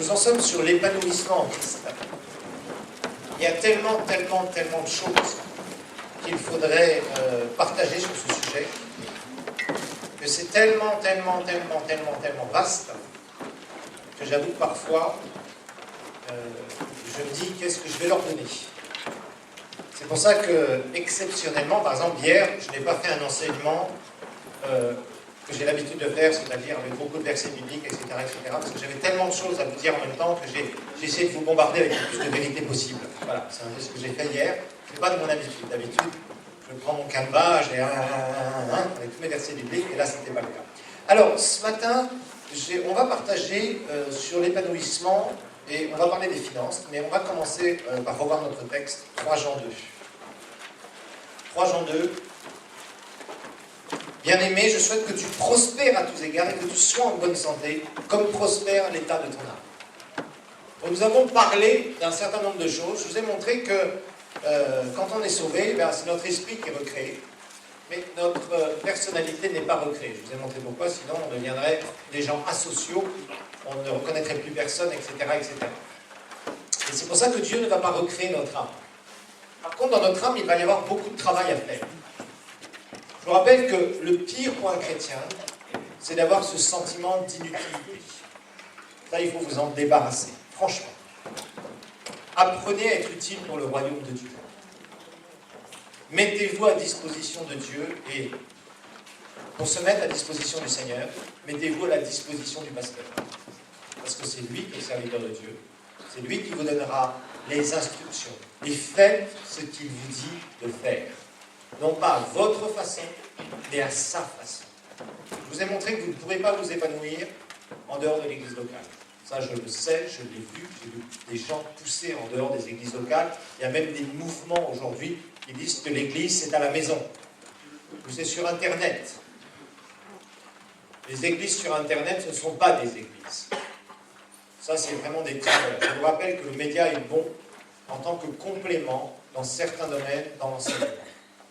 Nous en sommes sur l'épanouissement en Christ. Il y a tellement de choses qu'il faudrait partager sur ce sujet, que c'est tellement vaste, que j'avoue que parfois, je me dis, qu'est-ce que je vais leur donner? C'est pour ça que, exceptionnellement, par exemple, hier, je n'ai pas fait un enseignement que j'ai l'habitude de faire, c'est-à-dire avec beaucoup de versets bibliques, etc., parce que j'avais tellement de choses à vous dire en même temps que j'ai essayé de vous bombarder avec le plus de vérité possible. Voilà, c'est un peu ce que j'ai fait hier. Ce n'est pas de mon habitude. D'habitude, je prends mon canevas, j'ai avec tous mes versets bibliques, et là, ce n'était pas le cas. Alors, ce matin, on va partager sur l'épanouissement, et on va parler des finances, mais on va commencer par revoir notre texte, 3 Jean 2. 3 Jean 2. Bien-aimé, je souhaite que tu prospères à tous égards et que tu sois en bonne santé, comme prospère l'état de ton âme. Donc, nous avons parlé d'un certain nombre de choses. Je vous ai montré que quand on est sauvé, c'est notre esprit qui est recréé, mais notre personnalité n'est pas recréée. Je vous ai montré pourquoi, sinon on deviendrait des gens asociaux, on ne reconnaîtrait plus personne, etc., etc. Et c'est pour ça que Dieu ne va pas recréer notre âme. Par contre, dans notre âme, il va y avoir beaucoup de travail à faire. Je vous rappelle que le pire pour un chrétien, c'est d'avoir ce sentiment d'inutilité. Ça, il faut vous en débarrasser, franchement. Apprenez à être utile pour le royaume de Dieu. Mettez-vous à disposition de Dieu et pour se mettre à disposition du Seigneur, mettez-vous à la disposition du pasteur. Parce que c'est lui qui est le serviteur de Dieu. C'est lui qui vous donnera les instructions. Et faites ce qu'il vous dit de faire. Non pas à votre façon, mais à sa façon. Je vous ai montré que vous ne pourrez pas vous épanouir en dehors de l'église locale. Ça, je le sais, je l'ai vu. J'ai vu des gens pousser en dehors des églises locales. Il y a même des mouvements aujourd'hui qui disent que l'église, c'est à la maison. Ou c'est sur Internet. Les églises sur Internet, ce ne sont pas des églises. Ça, c'est vraiment des terreurs. Je vous rappelle que le média est bon en tant que complément dans certains domaines, dans l'enseignement.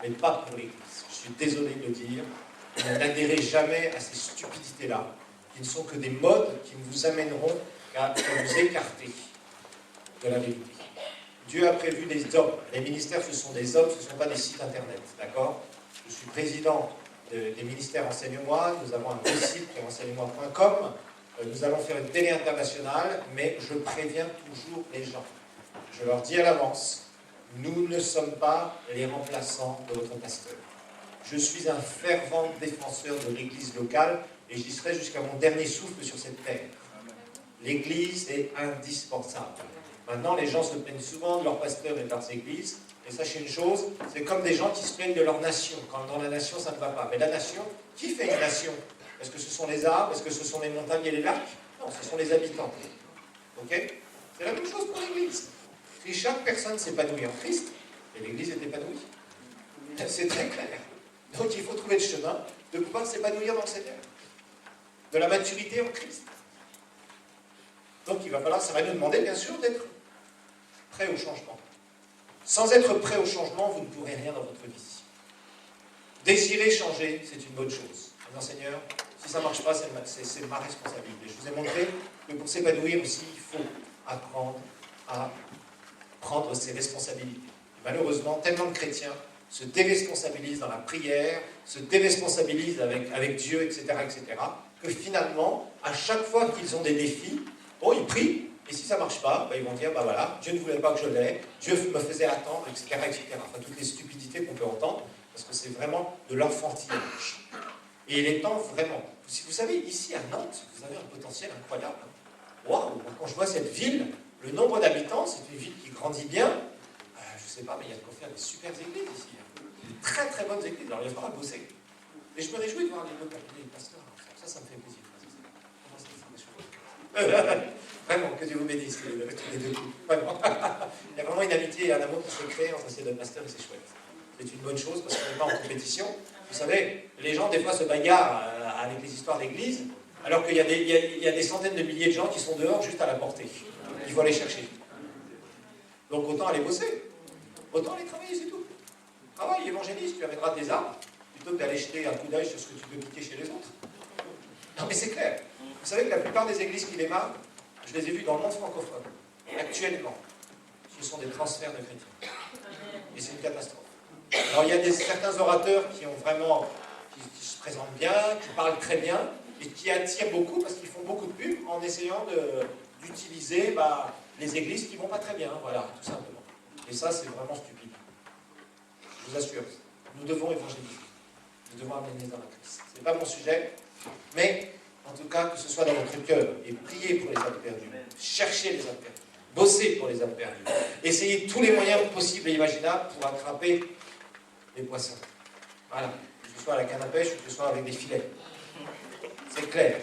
Mais pas pour l'Église. Je suis désolé de le dire. N'adhérez jamais à ces stupidités-là, qui ne sont que des modes qui vous amèneront à vous écarter de la vérité. Dieu a prévu des hommes. Les ministères, ce sont des hommes, ce ne sont pas des sites Internet. D'accord? Je suis président des ministères Enseigne-moi. Nous avons un beau site qui est enseigne-moi.com. Nous allons faire une télé internationale, mais je préviens toujours les gens. Je leur dis à l'avance, nous ne sommes pas les remplaçants de votre pasteur. Je suis un fervent défenseur de l'église locale et j'y serai jusqu'à mon dernier souffle sur cette terre. L'église est indispensable. Maintenant, les gens se plaignent souvent de leurs pasteurs et de leurs églises. Et sachez une chose, c'est comme des gens qui se plaignent de leur nation. Quand dans la nation, ça ne va pas. Mais la nation, qui fait une nation? Est-ce que ce sont les arbres? Est-ce que ce sont les montagnes et les lacs? Non, ce sont les habitants. Ok? C'est la même chose pour l'église. Si chaque personne s'épanouit en Christ, et l'église est épanouie. C'est très clair. Donc il faut trouver le chemin de pouvoir s'épanouir dans le Seigneur. De la maturité en Christ. Donc il va falloir, ça va nous demander bien sûr d'être prêt au changement. Sans être prêt au changement, vous ne pourrez rien dans votre vie. Désirer changer, c'est une bonne chose. Non, Seigneur, si ça ne marche pas, c'est ma responsabilité. Je vous ai montré que pour s'épanouir aussi, il faut apprendre à prendre ses responsabilités. Malheureusement, tellement de chrétiens se déresponsabilisent dans la prière, se déresponsabilisent avec Dieu, etc., que finalement, à chaque fois qu'ils ont des défis, ils prient, et si ça ne marche pas, ils vont dire, voilà, Dieu ne voulait pas que je l'aie, Dieu me faisait attendre, etc., Enfin, toutes les stupidités qu'on peut entendre, parce que c'est vraiment de l'enfantillage. Et il est temps vraiment. Vous savez, ici à Nantes, vous avez un potentiel incroyable. Waouh! Quand je vois cette ville, le nombre d'habitants, c'est une ville qui grandit bien. Je ne sais pas, mais il y a de quoi faire des super églises ici. Des très très bonnes églises. Alors il va falloir bosser. Et je me réjouis de voir les pasteurs. Ça me fait plaisir. Vraiment, que Dieu vous bénisse les deux coups. Vraiment. Il y a vraiment une amitié et un amour qui se crée entre ces deux pasteurs et c'est chouette. C'est une bonne chose parce qu'on n'est pas en compétition. Vous savez, les gens des fois se bagarrent avec les histoires d'église, alors qu'il y a des centaines de milliers de gens qui sont dehors juste à la portée. Il faut aller chercher. Donc autant aller bosser. Autant aller travailler, c'est tout. Travaille, évangéliste, tu amèneras tes armes, plutôt que d'aller jeter un coup d'œil sur ce que tu peux piquer chez les autres. Non mais c'est clair. Vous savez que la plupart des églises qui démarrent, je les ai vus dans le monde francophone, actuellement, ce sont des transferts de chrétiens. Et c'est une catastrophe. Alors il y a certains orateurs qui ont vraiment, qui se présentent bien, qui parlent très bien, et qui attirent beaucoup parce qu'ils font beaucoup de pub en essayant d'utiliser les églises qui ne vont pas très bien, voilà, tout simplement. Et ça, c'est vraiment stupide. Je vous assure, nous devons évangéliser. Nous devons amener les gens à Christ. Ce n'est pas mon sujet, mais en tout cas, que ce soit dans votre cœur, et priez pour les âmes perdues, cherchez les âmes perdues, bossez pour les âmes perdues, essayez tous les moyens possibles et imaginables pour attraper les poissons. Voilà, que ce soit à la canne à pêche ou que ce soit avec des filets. C'est clair,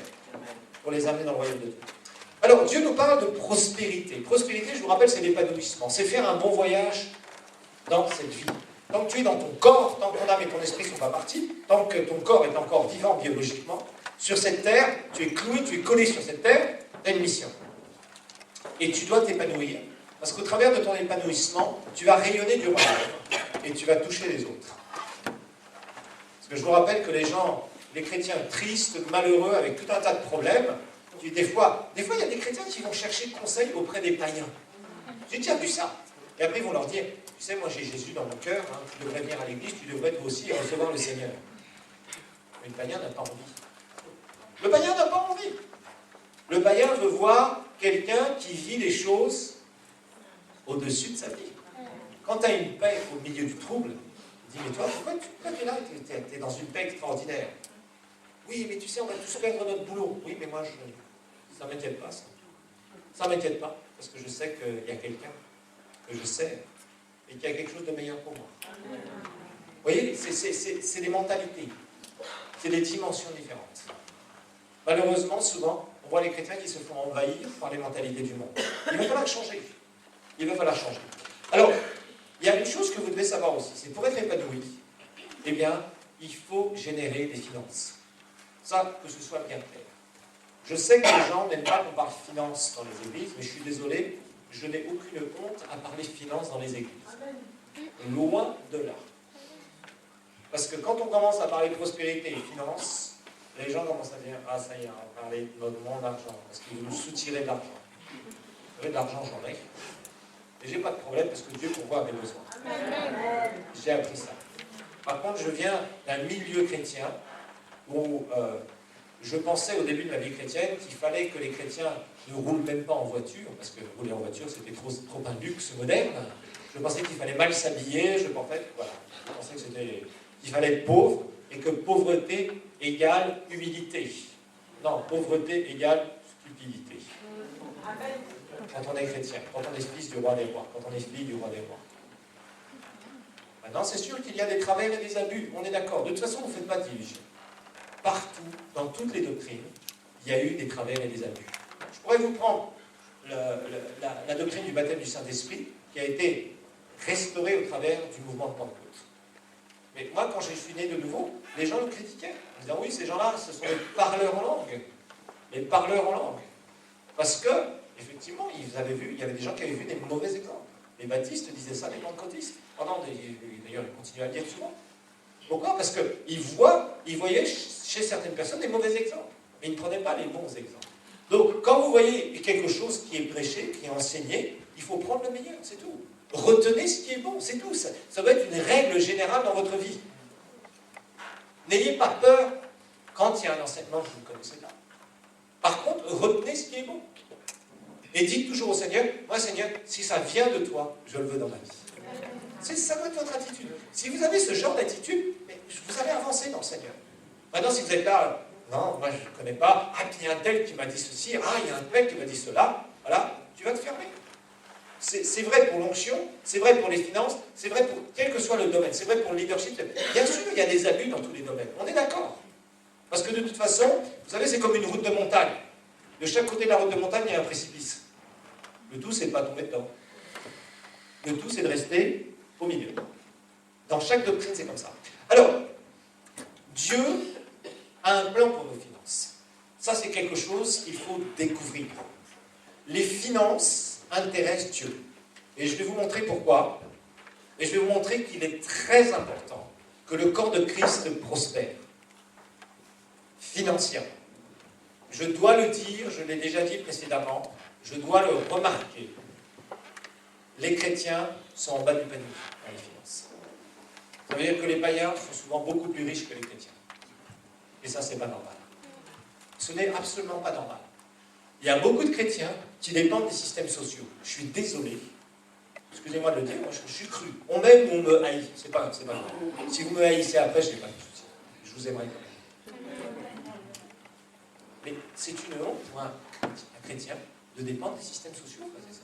pour les amener dans le royaume de Dieu. Alors, Dieu nous parle de prospérité. Prospérité, je vous rappelle, c'est l'épanouissement. C'est faire un bon voyage dans cette vie. Tant que tu es dans ton corps, tant que ton âme et ton esprit ne sont pas partis, tant que ton corps est encore vivant biologiquement, sur cette terre, tu es cloué, tu es collé sur cette terre, tu as une mission. Et tu dois t'épanouir, parce qu'au travers de ton épanouissement, tu vas rayonner du royaume et tu vas toucher les autres. Parce que je vous rappelle que les gens, les chrétiens tristes, malheureux, avec tout un tas de problèmes, des fois, il y a des chrétiens qui vont chercher conseil auprès des païens. J'ai déjà vu ça. Et après, ils vont leur dire, tu sais, moi j'ai Jésus dans mon cœur, hein, tu devrais venir à l'église, tu devrais toi aussi recevoir le Seigneur. Mais le païen n'a pas envie. Le païen n'a pas envie. Le païen veut voir quelqu'un qui vit les choses au-dessus de sa vie. Quand tu as une paix au milieu du trouble, il dit, mais toi, pourquoi tu es là? Tu es dans une paix extraordinaire. Oui, mais tu sais, on va tous perdre notre boulot. Oui, mais moi, ça ne m'inquiète pas, ça. Ça ne m'inquiète pas, parce que je sais qu'il y a quelqu'un que je sais et qu'il y a quelque chose de meilleur pour moi. Vous voyez, c'est des mentalités. C'est des dimensions différentes. Malheureusement, souvent, on voit les chrétiens qui se font envahir par les mentalités du monde. Il va falloir changer. Il va falloir changer. Alors, il y a une chose que vous devez savoir aussi, c'est pour être épanoui, eh bien, il faut générer des finances. Ça, que ce soit bien clair. Je sais que les gens n'aiment pas qu'on parle finances dans les églises, mais je suis désolé, je n'ai aucune honte à parler finances dans les églises. Loin de là. Parce que quand on commence à parler prospérité et finances, les gens commencent à dire, ah ça y est, on va parler de mon argent, parce qu'ils veulent nous soutirer de l'argent. Vous savez, de l'argent, j'en ai. Et j'ai pas de problème, parce que Dieu pourvoit à mes besoins. J'ai appris ça. Par contre, je viens d'un milieu chrétien où je pensais au début de ma vie chrétienne qu'il fallait que les chrétiens ne roulent même pas en voiture, parce que rouler en voiture c'était trop un luxe moderne. Je pensais qu'il fallait mal s'habiller, je pensais qu'il fallait être pauvre, et que pauvreté égale humilité. Non, pauvreté égale stupidité. Quand on est chrétien, quand on est fils du roi des rois, quand on est fille du roi des rois. Maintenant, c'est sûr qu'il y a des travers et des abus, on est d'accord. De toute façon, ne faites pas d'illusions. Partout, dans toutes les doctrines, il y a eu des travers et des abus. Je pourrais vous prendre la doctrine du baptême du Saint-Esprit, qui a été restaurée au travers du mouvement de Pentecôte. Mais moi, quand je suis né de nouveau, les gens le critiquaient, en disant, oui, ces gens-là, ce sont les parleurs en langue. Les parleurs en langue. Parce que, effectivement, ils avaient vu, il y avait des gens qui avaient vu des mauvais exemples. Les baptistes disaient ça, les pentecôtistes. D'ailleurs, ils continuent à le dire souvent. Pourquoi? Parce qu'ils voyaient chez certaines personnes des mauvais exemples. Mais ils ne prenaient pas les bons exemples. Donc, quand vous voyez quelque chose qui est prêché, qui est enseigné, il faut prendre le meilleur, c'est tout. Retenez ce qui est bon, c'est tout. Ça doit être une règle générale dans votre vie. N'ayez pas peur quand il y a un enseignement que vous ne connaissez pas. Par contre, retenez ce qui est bon. Et dites toujours au Seigneur, moi Seigneur, si ça vient de toi, je le veux dans ma vie. Ça doit être votre attitude. Si vous avez ce genre d'attitude, vous allez avancer dans le Seigneur. Maintenant, si vous êtes là, non, moi je ne connais pas, ah, puis il y a un tel qui m'a dit ceci, ah, il y a un tel qui m'a dit cela, voilà, tu vas te fermer. C'est vrai pour l'onction, c'est vrai pour les finances, c'est vrai pour quel que soit le domaine, c'est vrai pour le leadership. Bien sûr, il y a des abus dans tous les domaines, on est d'accord. Parce que de toute façon, vous savez, c'est comme une route de montagne. De chaque côté de la route de montagne, il y a un précipice. Le tout, c'est de ne pas tomber dedans. Le tout, c'est de rester au milieu. Dans chaque doctrine, c'est comme ça. Alors, Dieu a un plan pour nos finances. Ça, c'est quelque chose qu'il faut découvrir. Les finances intéressent Dieu. Et je vais vous montrer pourquoi. Et je vais vous montrer qu'il est très important que le corps de Christ prospère. Financièrement. Je dois le dire, je l'ai déjà dit précédemment, je dois le remarquer. Les chrétiens sont en bas du panier dans les finances. Ça veut dire que les païens sont souvent beaucoup plus riches que les chrétiens. Et ça, c'est pas normal. Ce n'est absolument pas normal. Il y a beaucoup de chrétiens qui dépendent des systèmes sociaux. Je suis désolé. Excusez-moi de le dire, moi je suis cru. On m'aime ou on me haït. C'est pas grave. Si vous me haïssez après, je n'ai pas de souci. Je vous aimerai quand même. Mais c'est une honte pour un chrétien de dépendre des systèmes sociaux, c'est ça.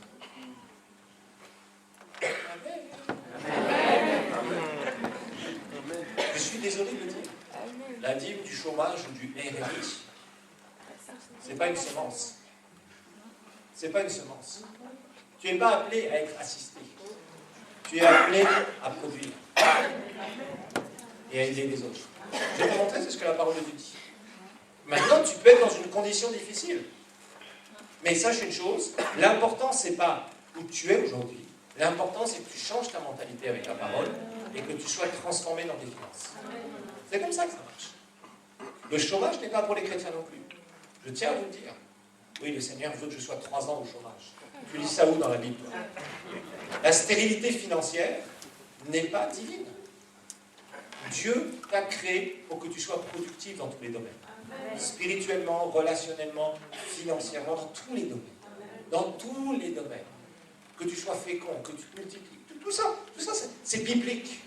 Je suis désolé de le dire. La dîme du chômage ou du RRI, c'est pas une semence. C'est pas une semence. Tu n'es pas appelé à être assisté. Tu es appelé à produire et à aider les autres. Je vais te montrer ce que la parole de Dieu dit. Maintenant, tu peux être dans une condition difficile. Mais sache une chose, l'important, c'est pas où tu es aujourd'hui. L'important, c'est que tu changes ta mentalité avec la parole et que tu sois transformé dans tes finances. C'est comme ça que ça marche. Le chômage n'est pas pour les chrétiens non plus. Je tiens à vous le dire. Oui, le Seigneur veut que je sois 3 ans au chômage. Tu lis ça où dans la Bible? La stérilité financière n'est pas divine. Dieu t'a créé pour que tu sois productif dans tous les domaines. Spirituellement, relationnellement, financièrement, dans tous les domaines. Dans tous les domaines. Que tu sois fécond, que tu multiplies. Tout ça c'est biblique.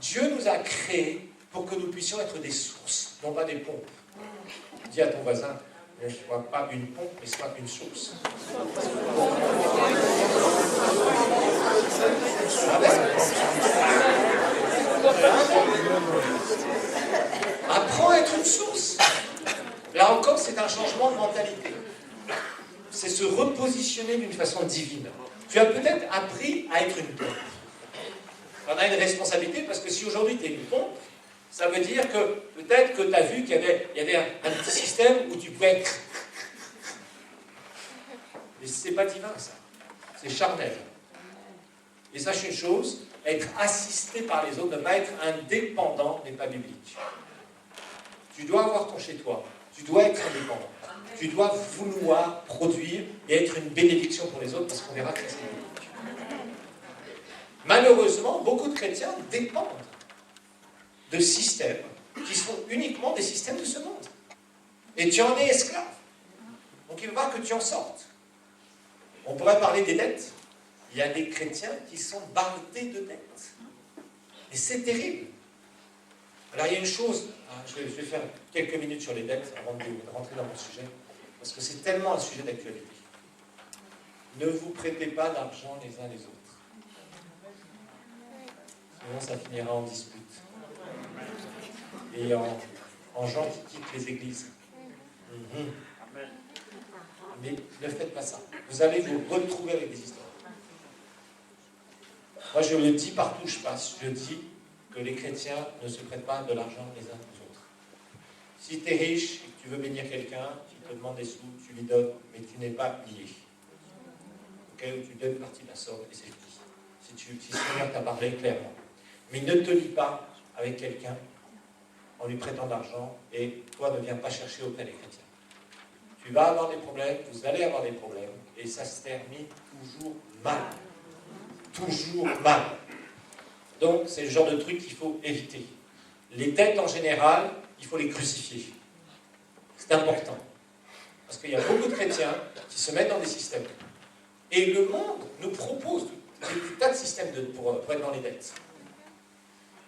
Dieu nous a créés pour que nous puissions être des sources, non pas des pompes. Dis à ton voisin, ne sois pas une pompe, mais sois une source. Apprends à être une source. Là encore, c'est un changement de mentalité. C'est se repositionner d'une façon divine. Tu as peut-être appris à être une pompe. Tu en as une responsabilité parce que si aujourd'hui tu es une pompe, ça veut dire que peut-être que tu as vu qu'il y avait un petit système où tu pouvais... Mais c'est pas divin ça. C'est charnel. Et sache une chose, être assisté par les autres, ne pas être indépendant n'est pas biblique. Tu dois avoir ton chez-toi. Tu dois être indépendant. Tu dois vouloir produire et être une bénédiction pour les autres parce qu'on verra que c'est biblique. Malheureusement, beaucoup de chrétiens dépendent de systèmes qui sont uniquement des systèmes de ce monde. Et tu en es esclave. Donc il va que tu en sortes. On pourrait parler des dettes. Il y a des chrétiens qui sont bardés de dettes. Et c'est terrible. Alors il y a une chose, je vais faire quelques minutes sur les dettes avant de rentrer dans mon sujet, parce que c'est tellement un sujet d'actualité. Ne vous prêtez pas d'argent les uns les autres. Sinon ça finira en dispute. Et en gens qui quittent les églises. Mais ne faites pas ça. Vous allez vous retrouver avec des histoires. Moi, je le dis partout où je passe. Je dis que les chrétiens ne se prêtent pas de l'argent les uns aux autres. Si tu es riche et que tu veux bénir quelqu'un, qui te demande des sous, tu lui donnes, mais tu n'es pas lié. Okay, tu donnes une partie de la somme et c'est fini. Si le Seigneur t'a parlé clairement. Mais ne te lie pas avec quelqu'un en lui prêtant de l'argent et toi ne viens pas chercher auprès des chrétiens. Tu vas avoir des problèmes, vous allez avoir des problèmes, et ça se termine toujours mal. Toujours mal. Donc, c'est le genre de truc qu'il faut éviter. Les dettes, en général, il faut les crucifier. C'est important. Parce qu'il y a beaucoup de chrétiens qui se mettent dans des systèmes. Et le monde nous propose des tas de systèmes pour être dans les dettes.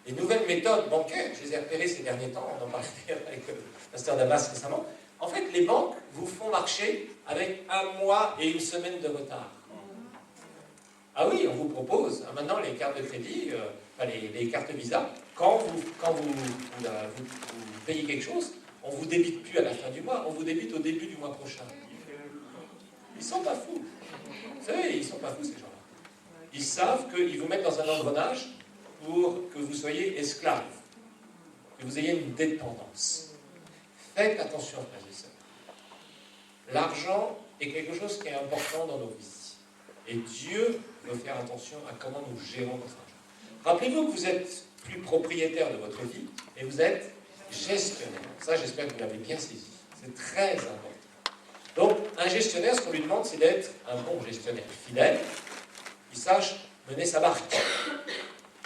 Les nouvelles méthodes bancaires, je les ai repérées ces derniers temps, on en parlait avec le pasteur Damas récemment. En fait, les banques vous font marcher avec 1 mois et 1 semaine de retard. Ah oui, on vous propose, maintenant les cartes de crédit, les cartes Visa, quand vous payez quelque chose, on ne vous débite plus à la fin du mois, on vous débite au début du mois prochain. Ils ne sont pas fous. Vous savez, ils ne sont pas fous ces gens-là. Ils savent qu'ils vous mettent dans un engrenage pour que vous soyez esclave, que vous ayez une dépendance. Faites attention, frères et sœurs. L'argent est quelque chose qui est important dans nos vies. Et Dieu veut faire attention à comment nous gérons notre argent. Rappelez-vous que vous êtes plus propriétaire de votre vie et vous êtes gestionnaire. Ça, j'espère que vous l'avez bien saisi. C'est très important. Donc, un gestionnaire, ce qu'on lui demande, c'est d'être un bon gestionnaire fidèle, qui sache mener sa barque.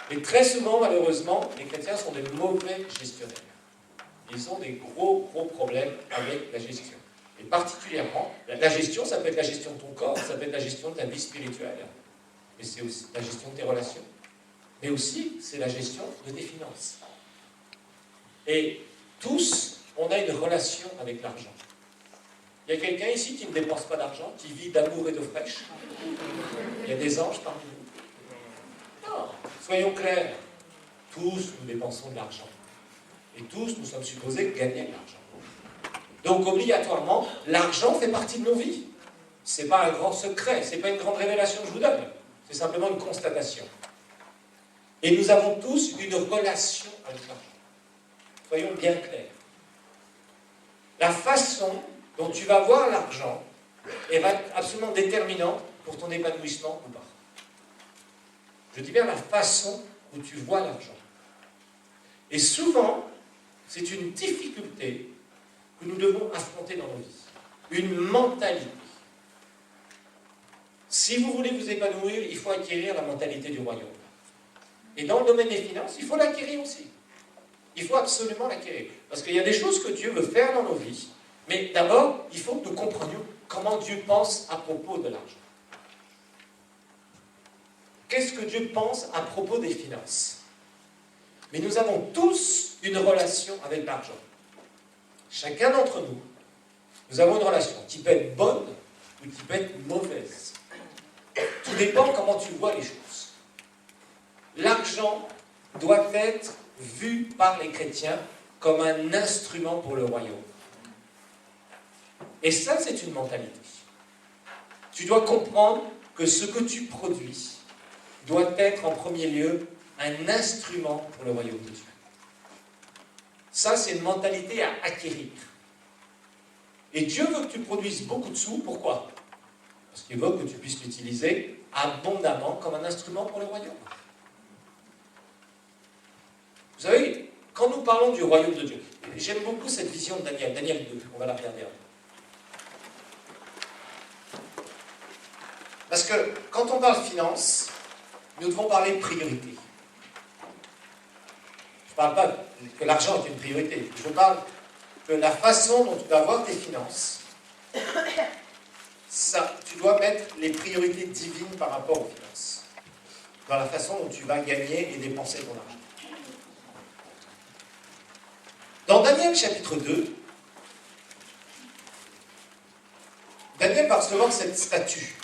Et très souvent, malheureusement, les chrétiens sont des mauvais gestionnaires. Ils ont des gros problèmes avec la gestion. Et particulièrement, la gestion, ça peut être la gestion de ton corps, ça peut être la gestion de ta vie spirituelle, mais c'est aussi la gestion de tes relations. Mais aussi, c'est la gestion de tes finances. Et tous, on a une relation avec l'argent. Il y a quelqu'un ici qui ne dépense pas d'argent, qui vit d'amour et d'eau fraîche. Il y a des anges parmi nous. Non, soyons clairs. Tous, nous dépensons de l'argent. Et tous, nous sommes supposés gagner de l'argent. Donc, obligatoirement, l'argent fait partie de nos vies. Ce n'est pas un grand secret, ce n'est pas une grande révélation que je vous donne. C'est simplement une constatation. Et nous avons tous une relation avec l'argent. Soyons bien clairs. La façon dont tu vas voir l'argent va être absolument déterminante pour ton épanouissement ou pas. Je dis bien la façon où tu vois l'argent. Et souvent, c'est une difficulté que nous devons affronter dans nos vies. Une mentalité. Si vous voulez vous épanouir, il faut acquérir la mentalité du royaume. Et dans le domaine des finances, il faut l'acquérir aussi. Il faut absolument l'acquérir. Parce qu'il y a des choses que Dieu veut faire dans nos vies. Mais d'abord, il faut que nous comprenions comment Dieu pense à propos de l'argent. Qu'est-ce que Dieu pense à propos des finances? Mais nous avons tous une relation avec l'argent. Chacun d'entre nous, nous avons une relation qui peut être bonne ou qui peut être mauvaise. Tout dépend comment tu vois les choses. L'argent doit être vu par les chrétiens comme un instrument pour le royaume. Et ça, c'est une mentalité. Tu dois comprendre que ce que tu produis doit être en premier lieu un instrument pour le royaume de Dieu. Ça, c'est une mentalité à acquérir. Et Dieu veut que tu produises beaucoup de sous. Pourquoi? Parce qu'il veut que tu puisses l'utiliser abondamment comme un instrument pour le royaume. Vous savez, quand nous parlons du royaume de Dieu, j'aime beaucoup cette vision de Daniel, Daniel 2, on va la regarder un peu. Parce que quand on parle finance, nous devons parler priorité. Je ne parle pas que l'argent est une priorité, je parle que la façon dont tu vas avoir tes finances, ça, tu dois mettre les priorités divines par rapport aux finances, dans la façon dont tu vas gagner et dépenser ton argent. Dans Daniel chapitre 2, Daniel va recevoir cette statue.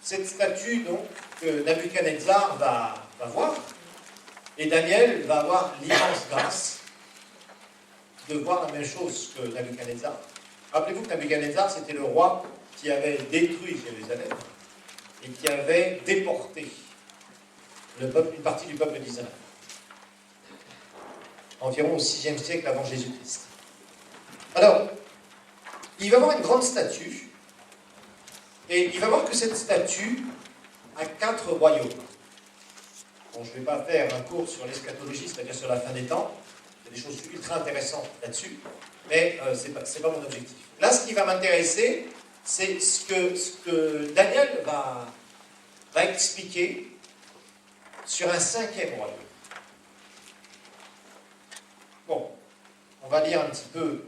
Cette statue, donc, que Nabuchodonosor va voir. Et Daniel va avoir l'immense grâce de voir la même chose que Nabuchodonosor. Rappelez-vous que Nabuchodonosor, c'était le roi qui avait détruit Jérusalem et qui avait déporté une partie du peuple d'Israël. Environ au 6e siècle avant Jésus-Christ. Alors, il va avoir une grande statue, et il va voir que cette statue a 4 royaumes. Bon, je ne vais pas faire un cours sur l'eschatologie, c'est-à-dire sur la fin des temps. Il y a des choses ultra intéressantes là-dessus, mais ce n'est pas mon objectif. Là, ce qui va m'intéresser, c'est ce que Daniel va expliquer sur un 5e royaume. Bon, on va lire un petit peu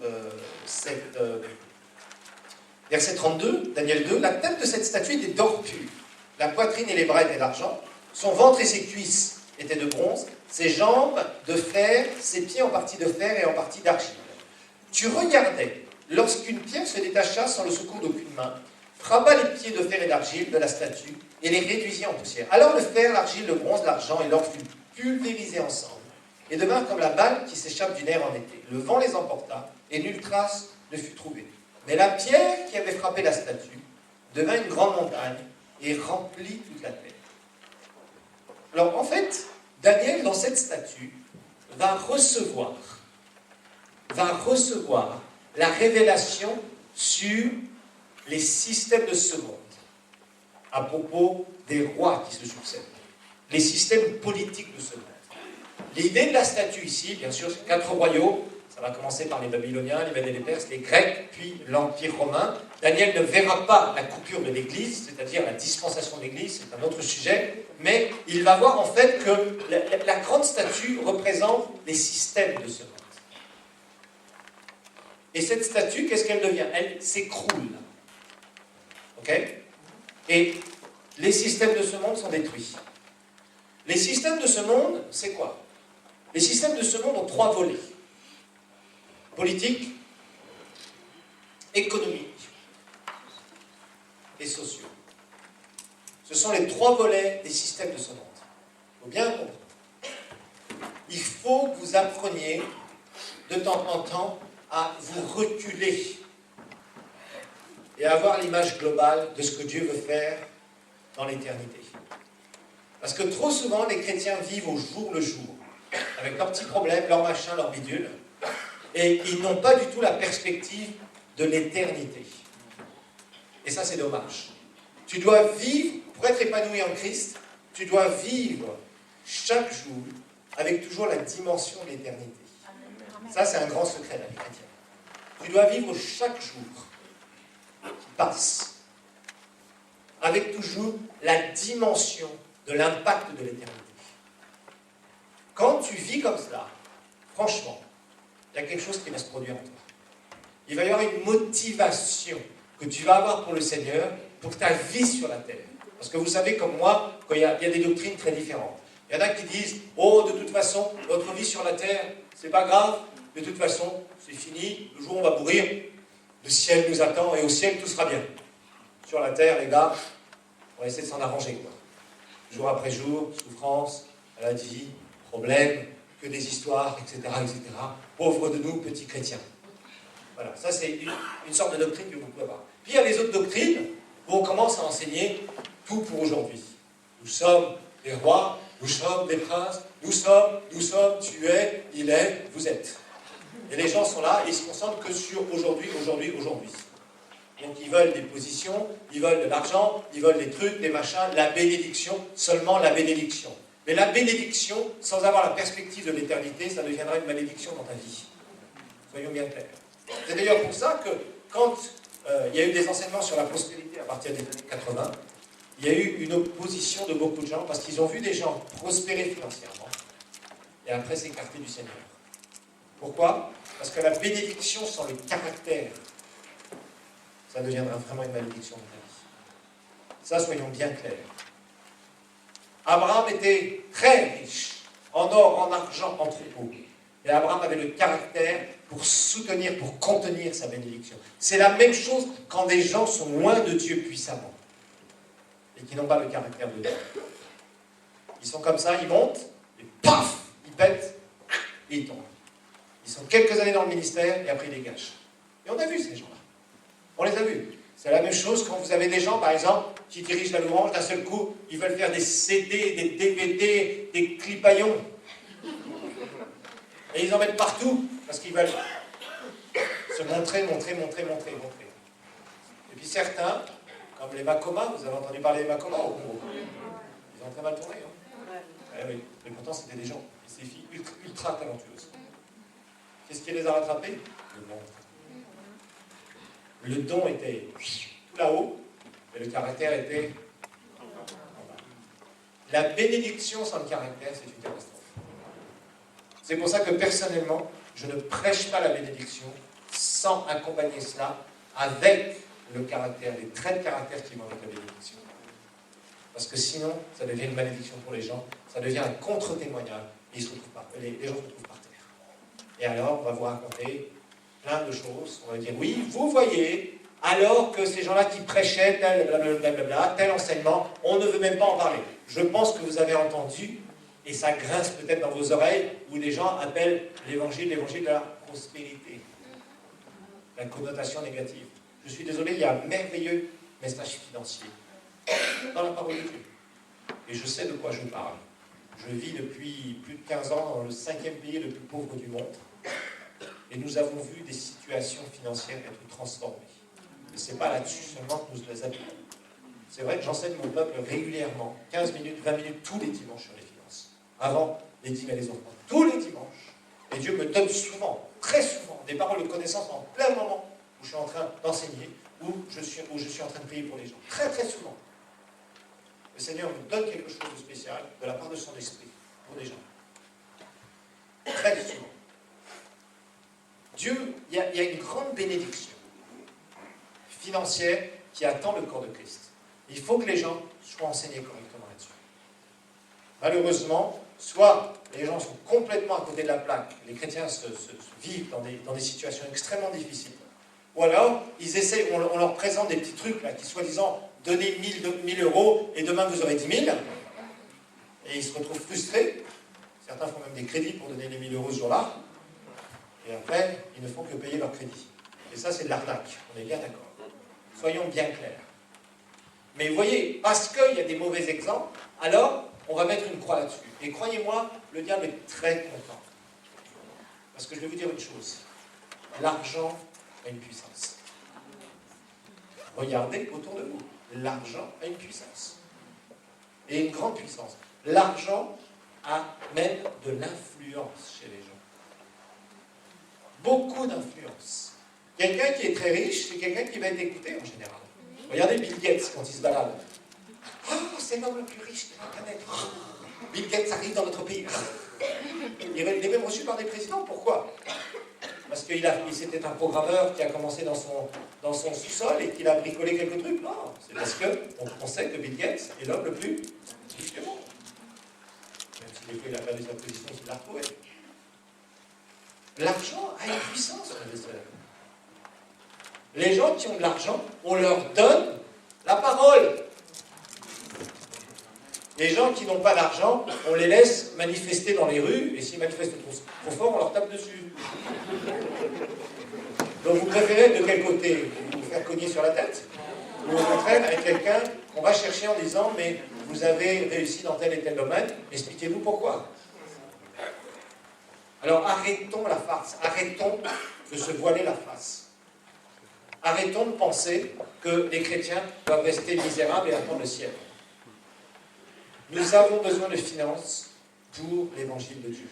verset 32, Daniel 2. La tête de cette statue était d'or pur, la poitrine et les bras étaient d'argent, son ventre et ses cuisses étaient de bronze, ses jambes de fer, ses pieds en partie de fer et en partie d'argile. Tu regardais, lorsqu'une pierre se détacha sans le secours d'aucune main, frappa les pieds de fer et d'argile de la statue et les réduisit en poussière. Alors le fer, l'argile, le bronze, l'argent et l'or furent pulvérisés ensemble et devinrent comme la balle qui s'échappe du nerf en été. Le vent les emporta, et nulle trace ne fut trouvée. Mais la pierre qui avait frappé la statue devint une grande montagne et remplit toute la terre. Alors en fait, Daniel, dans cette statue, va recevoir la révélation sur les systèmes de ce monde, à propos des rois qui se succèdent, les systèmes politiques de ce monde. L'idée de la statue ici, bien sûr, c'est 4 royaumes, ça Ça va commencer par les Babyloniens, les Mèdes et les Perses, les Grecs, puis l'Empire romain. Daniel ne verra pas la coupure de l'Église, c'est-à-dire la dispensation de l'Église, c'est un autre sujet, mais il va voir en fait que la grande statue représente les systèmes de ce monde. Et cette statue, qu'est-ce qu'elle devient? Elle s'écroule. Ok? Et les systèmes de ce monde sont détruits. Les systèmes de ce monde, c'est quoi? Les systèmes de ce monde ont 3 volets. Politique, économique et sociaux. Ce sont les 3 volets des systèmes de ce monde. Il faut bien comprendre. Il faut que vous appreniez de temps en temps à vous reculer et à avoir l'image globale de ce que Dieu veut faire dans l'éternité. Parce que trop souvent, les chrétiens vivent au jour le jour, avec leurs petits problèmes, leurs machins, leurs bidules, et ils n'ont pas du tout la perspective de l'éternité. Et ça, c'est dommage. Tu dois vivre, pour être épanoui en Christ, tu dois vivre chaque jour avec toujours la dimension de l'éternité. Ça, c'est un grand secret de la vie chrétienne. Tu dois vivre chaque jour qui passe avec toujours la dimension de l'impact de l'éternité. Quand tu vis comme cela, franchement, il y a quelque chose qui va se produire en toi. Il va y avoir une motivation que tu vas avoir pour le Seigneur, pour ta vie sur la terre. Parce que vous savez, comme moi, il y a des doctrines très différentes. Il y en a qui disent, oh, de toute façon, notre vie sur la terre, c'est pas grave, de toute façon, c'est fini, le jour où on va mourir, le ciel nous attend, et au ciel, tout sera bien. Sur la terre, les gars, on va essayer de s'en arranger, quoi. Jour après jour, souffrance, maladie, problèmes, que des histoires, etc., etc. Pauvres de nous, petits chrétiens. Voilà, ça c'est une sorte de doctrine que vous pouvez avoir. Puis il y a les autres doctrines où on commence à enseigner tout pour aujourd'hui. Nous sommes des rois, nous sommes des princes, nous sommes, tu es, il est, vous êtes. Et les gens sont là et ils se concentrent que sur aujourd'hui, aujourd'hui, aujourd'hui. Donc ils veulent des positions, ils veulent de l'argent, ils veulent des trucs, des machins, la bénédiction, seulement la bénédiction. Mais la bénédiction, sans avoir la perspective de l'éternité, ça deviendra une malédiction dans ta vie. Soyons bien clairs. C'est d'ailleurs pour ça que quand il y a eu des enseignements sur la prospérité à partir des années 80, il y a eu une opposition de beaucoup de gens parce qu'ils ont vu des gens prospérer financièrement et après s'écarter du Seigneur. Pourquoi? Parce que la bénédiction sans le caractère, ça deviendra vraiment une malédiction dans ta vie. Ça, soyons bien clairs. Abraham était très riche, en or, en argent, en troupeaux. Et Abraham avait le caractère pour soutenir, pour contenir sa bénédiction. C'est la même chose quand des gens sont loin de Dieu puissamment et qui n'ont pas le caractère de Dieu. Ils sont comme ça, ils montent, et paf, ils pètent, et ils tombent. Ils sont quelques années dans le ministère, et après ils dégagent. Et on a vu ces gens-là. On les a vus. C'est la même chose quand vous avez des gens, par exemple, qui dirigent la louange, d'un seul coup, ils veulent faire des CD, des DVD, des clipaillons. Et ils en mettent partout, parce qu'ils veulent se montrer. Et puis certains, comme les Macomas, vous avez entendu parler des Macomas au Congo? Ils ont très mal tourné. Hein. Eh oui. Mais pourtant, c'était des gens, ces filles ultra talentueuses. Qu'est-ce qui les a rattrapés? Le monde. Le don était tout là-haut, mais le caractère était en bas. La bénédiction sans le caractère, c'est une catastrophe. C'est pour ça que personnellement, je ne prêche pas la bénédiction sans accompagner cela avec le caractère, les traits de caractère qui vont avec la bénédiction. Parce que sinon, ça devient une malédiction pour les gens, ça devient un contre-témoignage, et les gens se retrouvent par terre. Et alors, on va vous raconter plein de choses. On va dire, oui, vous voyez, alors que ces gens-là qui prêchaient tel enseignement, on ne veut même pas en parler. Je pense que vous avez entendu, et ça grince peut-être dans vos oreilles, où les gens appellent l'évangile de la prospérité. La connotation négative. Je suis désolé, il y a un merveilleux message financier dans la parole de Dieu. Et je sais de quoi je parle. Je vis depuis plus de 15 ans dans le 5e pays le plus pauvre du monde. Et nous avons vu des situations financières être transformées. Et ce n'est pas là-dessus seulement que nous les appliquons. C'est vrai que j'enseigne mon peuple régulièrement, 15 minutes, 20 minutes, tous les dimanches sur les finances. Avant les dîmes et les offrandes. Tous les dimanches. Et Dieu me donne souvent, très souvent, des paroles de connaissance en plein moment où je suis en train d'enseigner, où je suis en train de prier pour les gens. Très très souvent. Le Seigneur me donne quelque chose de spécial de la part de son esprit pour des gens. Très souvent. Dieu, il y a une grande bénédiction financière qui attend le corps de Christ. Il faut que les gens soient enseignés correctement là-dessus. Malheureusement, soit les gens sont complètement à côté de la plaque, les chrétiens vivent dans des situations extrêmement difficiles, ou alors ils essaient, on leur présente des petits trucs là, qui soi-disant donnez 1000 euros et demain vous aurez 10 000, et ils se retrouvent frustrés. Certains font même des crédits pour donner les 1000 euros ce jour-là, et après ils ne font que payer leur crédit. Et ça c'est de l'arnaque, on est bien d'accord. Soyons bien clairs. Mais vous voyez, parce qu'il y a des mauvais exemples, alors on va mettre une croix là-dessus. Et croyez-moi, le diable est très content. Parce que je vais vous dire une chose. L'argent a une puissance. Regardez autour de vous. L'argent a une puissance. Et une grande puissance. L'argent amène de l'influence chez les gens. Beaucoup d'influence. Quelqu'un qui est très riche, c'est quelqu'un qui va être écouté en général. Regardez Bill Gates quand il se balade. Oh, c'est l'homme le plus riche de la planète. Oh, Bill Gates arrive dans notre pays. Il est même reçu par des présidents. Pourquoi? Parce qu'il c'était un programmeur qui a commencé dans son sous-sol et qu'il a bricolé quelques trucs. Non, c'est parce qu'on sait que Bill Gates est l'homme le plus riche du monde. Même si des fois il a perdu sa position, il l'a retrouvé. L'argent a une puissance, frères et sœurs. Les gens qui ont de l'argent, on leur donne la parole. Les gens qui n'ont pas d'argent, on les laisse manifester dans les rues, et s'ils manifestent trop fort, on leur tape dessus. Donc vous préférez de quel côté? Vous faire cogner sur la tête? Ou au contraire, avec quelqu'un qu'on va chercher en disant, mais vous avez réussi dans tel et tel domaine, expliquez-nous pourquoi. Alors arrêtons la farce, arrêtons de se voiler la face. Arrêtons de penser que les chrétiens doivent rester misérables et attendre le ciel. Nous avons besoin de finances pour l'évangile de Dieu.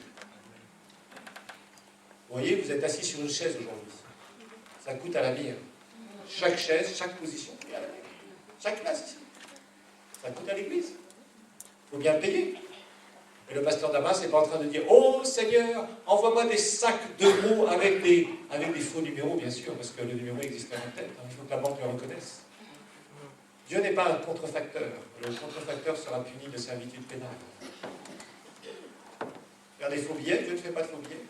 Vous voyez, vous êtes assis sur une chaise aujourd'hui. Ça coûte à la vie. Chaque chaise, chaque position, coûte à la vie. Chaque place ici. Ça coûte à l'église. Il faut bien le payer. Et le pasteur Damas n'est pas en train de dire « Oh Seigneur, envoie-moi des sacs d'euros avec des faux numéros, bien sûr, parce que le numéro existe en tête. Il faut que la banque le reconnaisse. » Dieu n'est pas un contrefacteur. Le contrefacteur sera puni de servitude pénale. Faire des faux billets, Dieu ne fait pas de faux billets.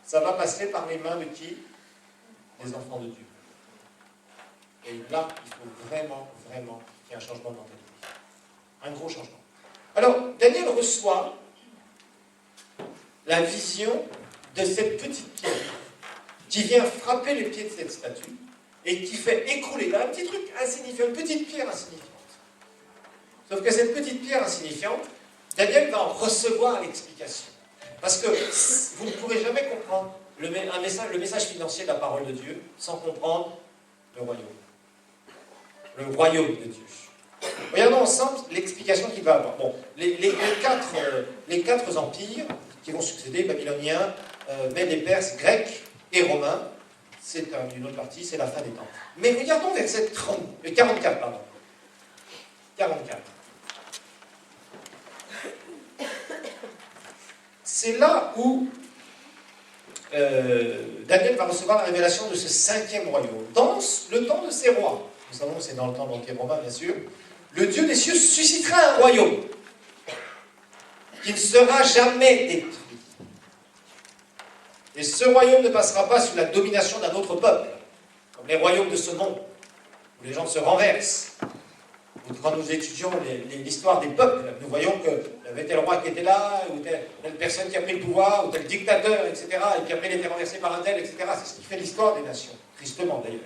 Ça va passer par les mains de qui? Des enfants de Dieu. Et là, il faut vraiment, vraiment qu'il y ait un changement de mentalité. Un gros changement. Alors, Daniel reçoit la vision de cette petite pierre qui vient frapper les pieds de cette statue et qui fait écrouler un petit truc insignifiant, une petite pierre insignifiante. Sauf que cette petite pierre insignifiante, Daniel va en recevoir l'explication. Parce que vous ne pourrez jamais comprendre le message financier de la parole de Dieu sans comprendre le royaume. Le royaume de Dieu. Regardons ensemble l'explication qu'il va avoir. Bon, les quatre empires qui vont succéder, babyloniens, Mèdes et Perses, Grecs et Romains, c'est une autre partie, c'est la fin des temps. Mais regardons verset 44, pardon. 44. C'est là où Daniel va recevoir la révélation de ce 5e royaume. Dans le temps de ces rois, nous savons que c'est dans le temps de l'Empire romain, bien sûr, le Dieu des cieux suscitera un royaume qui ne sera jamais détruit. Et ce royaume ne passera pas sous la domination d'un autre peuple, comme les royaumes de ce monde, où les gens se renversent. Quand nous étudions l'histoire des peuples, nous voyons qu'il y avait tel roi qui était là, ou telle personne qui a pris le pouvoir, ou tel dictateur, etc., et puis après il était renversé par un tel, etc. C'est ce qui fait l'histoire des nations, tristement d'ailleurs.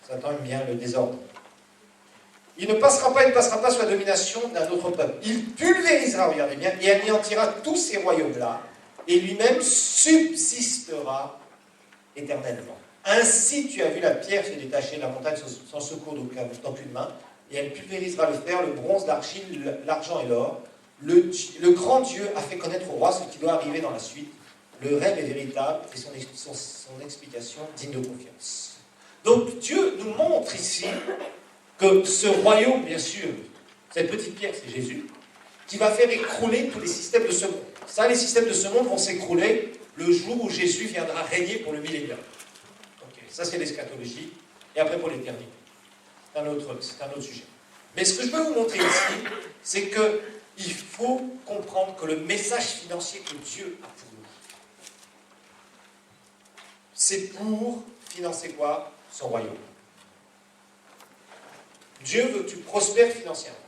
Satan aime bien le désordre. Il ne passera pas sous la domination d'un autre peuple. Il pulvérisera, regardez bien, et anéantira tous ces royaumes-là, et lui-même subsistera éternellement. Ainsi tu as vu la pierre se détacher de la montagne sans secours d'aucune main, et elle pulvérisera le fer, le bronze, l'argile, l'argent et l'or, Le grand Dieu a fait connaître au roi ce qui doit arriver dans la suite. Le rêve est véritable et son explication digne de confiance. Donc Dieu nous montre ici que ce royaume, bien sûr, cette petite pierre, c'est Jésus, qui va faire écrouler tous les systèmes de ce monde. Ça, les systèmes de ce monde vont s'écrouler le jour où Jésus viendra régner pour le millénaire. Okay. Ça, c'est l'eschatologie. Et après, pour l'éternité. C'est un autre sujet. Mais ce que je veux vous montrer ici, c'est qu'il faut comprendre que le message financier que Dieu a pour nous, c'est pour financer quoi? Son royaume. Dieu veut que tu prospères financièrement.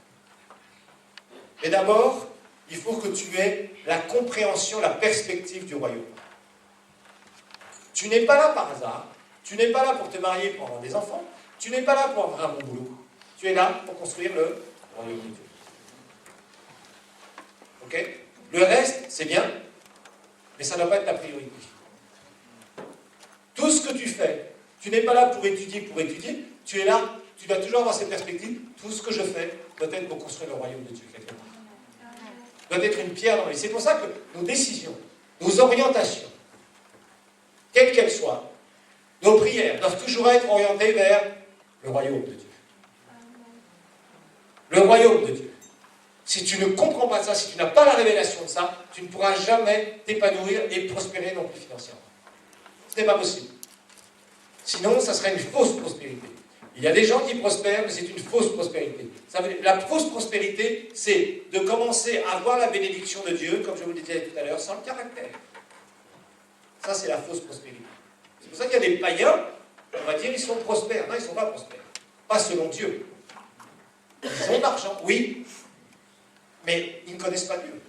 Mais d'abord, il faut que tu aies la compréhension, la perspective du royaume. Tu n'es pas là par hasard. Tu n'es pas là pour te marier, pour avoir des enfants. Tu n'es pas là pour avoir un bon boulot. Tu es là pour construire le royaume de Dieu. Ok? Le reste, c'est bien, mais ça ne doit pas être ta priorité. Tout ce que tu fais, tu n'es pas là pour étudier, tu es là, tu dois toujours avoir cette perspective. Tout ce que je fais doit être pour construire le royaume de Dieu quelque part. Doit être une pierre dans la vie. C'est pour ça que nos décisions, nos orientations, quelles qu'elles soient, nos prières doivent toujours être orientées vers le royaume de Dieu. Le royaume de Dieu. Si tu ne comprends pas ça, si tu n'as pas la révélation de ça, tu ne pourras jamais t'épanouir et prospérer non plus financièrement. Ce n'est pas possible. Sinon, ça serait une fausse prospérité. Il y a des gens qui prospèrent, mais c'est une fausse prospérité. La fausse prospérité, c'est de commencer à avoir la bénédiction de Dieu, comme je vous le disais tout à l'heure, sans le caractère. Ça, c'est la fausse prospérité. C'est pour ça qu'il y a des païens, on va dire, ils sont prospères. Non, ils ne sont pas prospères. Pas selon Dieu. Ils ont de l'argent, oui, mais ils ne connaissent pas Dieu.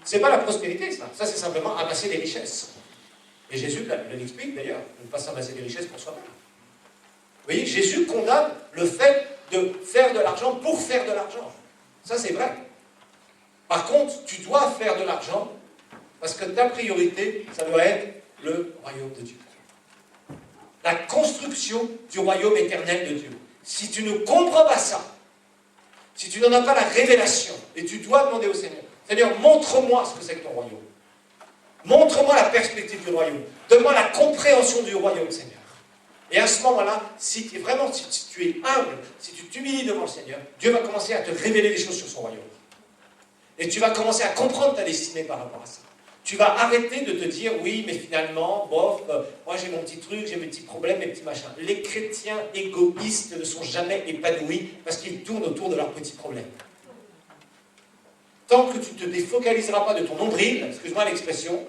Ce n'est pas la prospérité, ça. Ça, c'est simplement amasser des richesses. Et Jésus l'explique d'ailleurs, ne pas s'amasser des richesses pour soi-même. Vous voyez, Jésus condamne le fait de faire de l'argent pour faire de l'argent. Ça, c'est vrai. Par contre, tu dois faire de l'argent parce que ta priorité, ça doit être le royaume de Dieu. La construction du royaume éternel de Dieu. Si tu ne comprends pas ça, si tu n'en as pas la révélation, et tu dois demander au Seigneur, Seigneur, montre-moi ce que c'est que ton royaume. Montre-moi la perspective du royaume. Donne-moi la compréhension du royaume, Seigneur. Et à ce moment-là, si tu es humble, si tu t'humilies devant le Seigneur, Dieu va commencer à te révéler des choses sur son royaume. Et tu vas commencer à comprendre ta destinée par rapport à ça. Tu vas arrêter de te dire, oui, mais finalement, bof, moi j'ai mon petit truc, j'ai mes petits problèmes, mes petits machins. Les chrétiens égoïstes ne sont jamais épanouis parce qu'ils tournent autour de leurs petits problèmes. Tant que tu ne te défocaliseras pas de ton nombril, excuse-moi l'expression,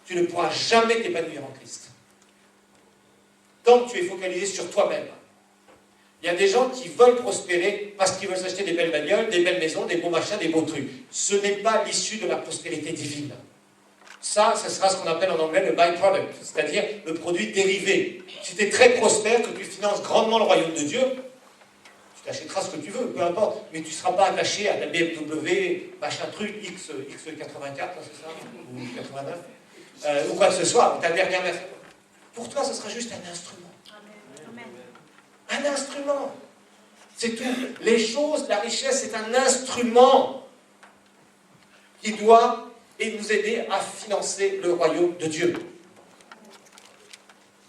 tu ne pourras jamais t'épanouir en Christ. Tant que tu es focalisé sur toi-même. Il y a des gens qui veulent prospérer parce qu'ils veulent s'acheter des belles bagnoles, des belles maisons, des beaux machins, des beaux trucs. Ce n'est pas l'issue de la prospérité divine. Ça sera ce qu'on appelle en anglais le byproduct, c'est-à-dire le produit dérivé. Si tu es très prospère, que tu finances grandement le royaume de Dieu, tu t'achèteras ce que tu veux, peu importe, mais tu ne seras pas attaché à la BMW, machin truc, X84, c'est ça, ou 89, ou quoi que ce soit, ta dernière version. Pour toi, ce sera juste un instrument. Un instrument. C'est tout. Les choses, la richesse, c'est un instrument qui doit nous aider à financer le royaume de Dieu.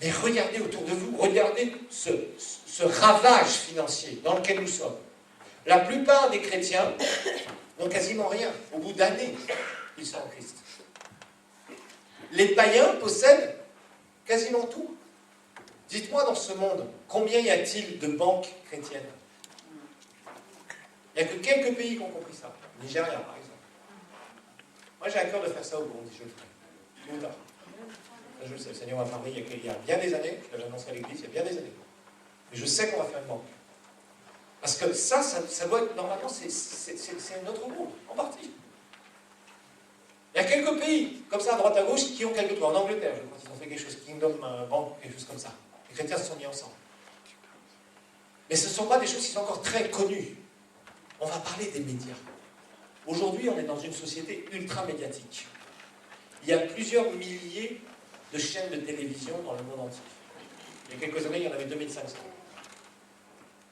Mais regardez autour de vous, regardez ce ravage financier dans lequel nous sommes. La plupart des chrétiens n'ont quasiment rien. Au bout d'années, ils sont en Christ. Les païens possèdent quasiment tout. Dites-moi dans ce monde, combien y a-t-il de banques chrétiennes? Il n'y a que quelques pays qui ont compris ça. Nigeria, par exemple. Moi, j'ai à cœur de faire ça au Burundi, je le ferai. Tôt ou tard. Je le sais, le Seigneur m'a parlé il y a bien des années, je l'avais annoncé à l'église, il y a bien des années. Mais je sais qu'on va faire une banque. Parce que ça doit être, normalement, c'est notre groupe, en partie. Il y a quelques pays, comme ça, à droite à gauche, qui ont quelques trucs. En Angleterre, je crois qu'ils ont fait quelque chose, Kingdom Bank, quelque chose comme ça. Les chrétiens se sont mis ensemble. Mais ce ne sont pas des choses qui sont encore très connues. On va parler des médias. Aujourd'hui, on est dans une société ultra médiatique. Il y a plusieurs milliers de chaînes de télévision dans le monde entier. Il y a quelques années, il y en avait 2500.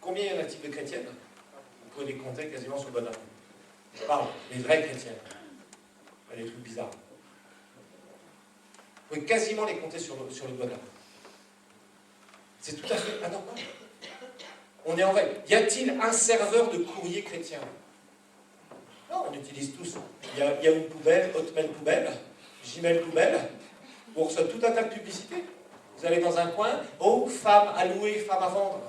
Combien y en a-t-il de chrétiennes? Vous pouvez les compter quasiment sur le bon an. Je parle des vrais chrétiens, pas des trucs bizarres. Vous pouvez quasiment les compter sur le doigt de la main. C'est tout à fait anormal. On est en veille. Y a-t-il un serveur de courrier chrétien? Non, on utilise tous. Il y a Yahoo Poubelle, Hotmail Poubelle, Gmail Poubelle. On reçoit tout un tas de publicités. Vous allez dans un coin, oh, femme à louer, femme à vendre.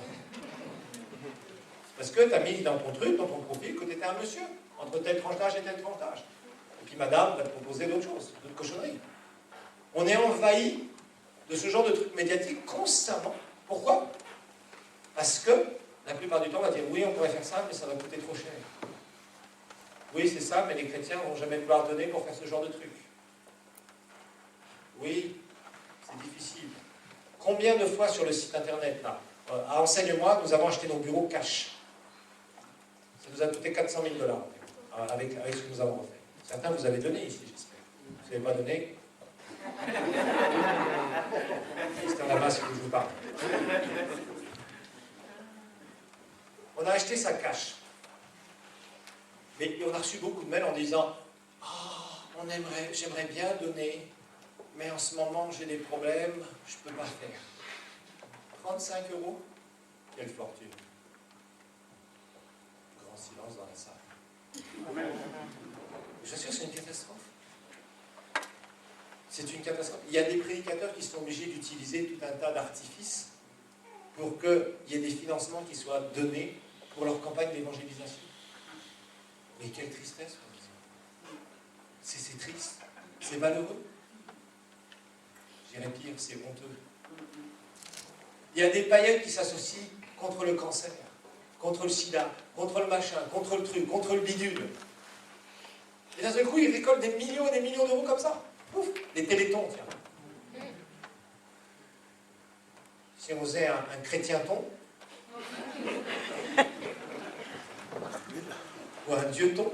Parce que tu as mis dans ton truc, dans ton profil, que tu étais un monsieur, entre telle tranche d'âge et telle tranche d'âge. Et puis madame va te proposer d'autres choses, d'autres cochonneries. On est envahi de ce genre de trucs médiatiques constamment. Pourquoi? Parce que la plupart du temps, on va dire oui, on pourrait faire ça, mais ça va coûter trop cher. Oui, c'est ça, mais les chrétiens ne vont jamais pouvoir donner pour faire ce genre de truc. Oui, c'est difficile. Combien de fois sur le site internet, là, à Enseigne-moi, nous avons acheté nos bureaux cash. Ça nous a coûté 400 000 $, avec ce que nous avons refait. Certains vous avez donné ici, j'espère. Vous n'avez pas donné? C'est en masse que je vous parle. On a acheté ça cash. Mais on a reçu beaucoup de mails en disant « Oh, j'aimerais bien donner, mais en ce moment j'ai des problèmes, je ne peux pas faire. » 35 €? Quelle fortune. Grand silence dans la salle. Je suis sûr que c'est une catastrophe. C'est une catastrophe. Il y a des prédicateurs qui sont obligés d'utiliser tout un tas d'artifices pour qu'il y ait des financements qui soient donnés pour leur campagne d'évangélisation. Mais quelle tristesse, c'est triste, c'est malheureux. Je dirais pire, c'est honteux. Il y a des païens qui s'associent contre le cancer, contre le sida, contre le machin, contre le truc, contre le bidule. Et d'un seul coup, ils récoltent des millions et des millions d'euros comme ça. Ouf, des télétons, tiens. Si on faisait un chrétien-ton, ou un dieu-ton,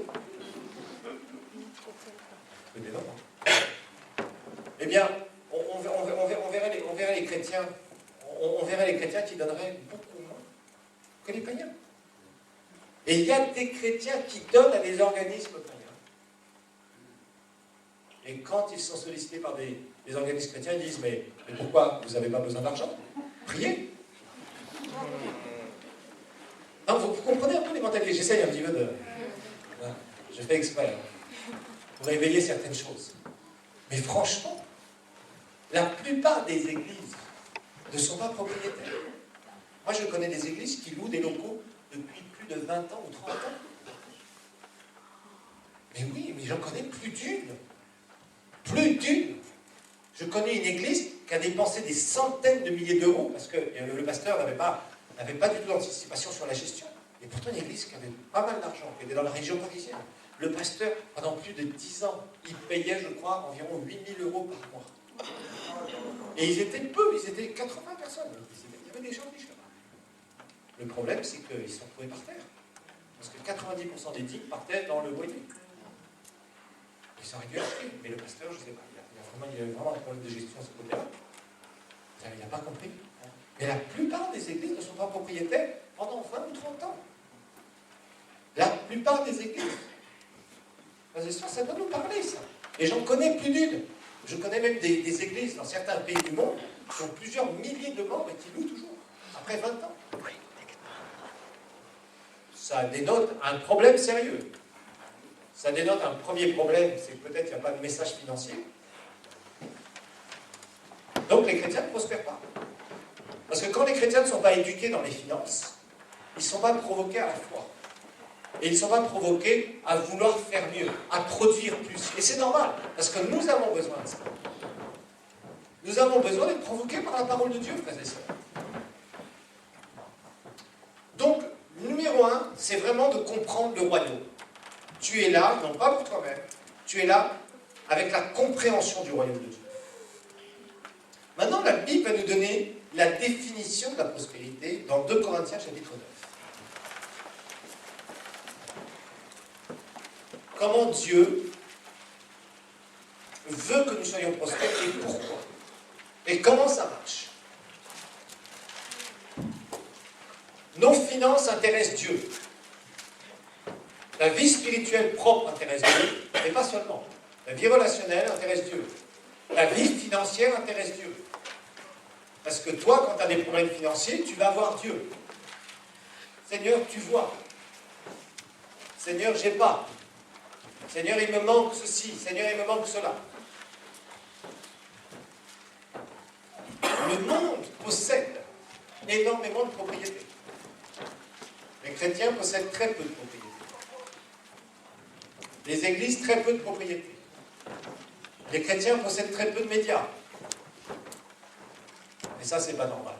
c'est des noms, hein. Eh bien, on verrait les chrétiens, on verrait les chrétiens qui donneraient beaucoup moins que les païens. Et il y a des chrétiens qui donnent à des organismes païens. Et quand ils sont sollicités par des organismes chrétiens, ils disent mais pourquoi vous n'avez pas besoin d'argent? Priez. Non, vous comprenez un peu les mentalités. J'essaye un petit peu de... Voilà. Je fais exprès pour réveiller certaines choses. Mais franchement, la plupart des églises ne sont pas propriétaires. Moi, je connais des églises qui louent des locaux depuis plus de 20 ans ou 30 ans. Mais oui, mais j'en connais plus d'une. Plus d'une. Je connais une église qui a dépensé des centaines de milliers d'euros parce que le pasteur n'avait pas du tout d'anticipation sur la gestion. Et pourtant, une église qui avait pas mal d'argent, qui était dans la région parisienne. Le pasteur, pendant plus de 10 ans, il payait, je crois, environ 8 000 € par mois. Et ils étaient peu, ils étaient 80 personnes. Il y avait des gens riches là-bas. Le problème, c'est qu'ils se sont trouvés par terre. Parce que 90% des dîmes partaient dans le loyer. Ils auraient dû acheter, mais le pasteur, je ne sais pas, il y avait vraiment un problème de gestion à ce côté-là. Il n'a pas compris. Mais la plupart des églises ne sont pas propriétaires pendant 20 ou 30 ans. La plupart des églises. Ça doit nous parler, ça. Et j'en connais plus d'une. Je connais même des églises dans certains pays du monde qui ont plusieurs milliers de membres et qui louent toujours, après 20 ans. Ça dénote un problème sérieux. Ça dénote un premier problème, c'est que peut-être il n'y a pas de message financier. Donc les chrétiens ne prospèrent pas. Parce que quand les chrétiens ne sont pas éduqués dans les finances, ils ne sont pas provoqués à la foi. Et ils ne sont pas provoqués à vouloir faire mieux, à produire plus. Et c'est normal, parce que nous avons besoin de ça. Nous avons besoin d'être provoqués par la parole de Dieu, frères et sœurs. Donc, numéro 1, c'est vraiment de comprendre le royaume. Tu es là, non pas pour toi-même, tu es là avec la compréhension du royaume de Dieu. Maintenant, la Bible va nous donner la définition de la prospérité dans 2 Corinthiens chapitre 9. Comment Dieu veut que nous soyons prospères et pourquoi. Et comment ça marche. Nos finances intéressent Dieu. La vie spirituelle propre intéresse Dieu, mais pas seulement. La vie relationnelle intéresse Dieu. La vie financière intéresse Dieu. Parce que toi, quand tu as des problèmes financiers, tu vas voir Dieu. Seigneur, tu vois. Seigneur, j'ai pas. Seigneur, il me manque ceci. Seigneur, il me manque cela. Le monde possède énormément de propriétés. Les chrétiens possèdent très peu de propriétés. Les églises, très peu de propriétés. Les chrétiens possèdent très peu de médias. Et ça, c'est pas normal.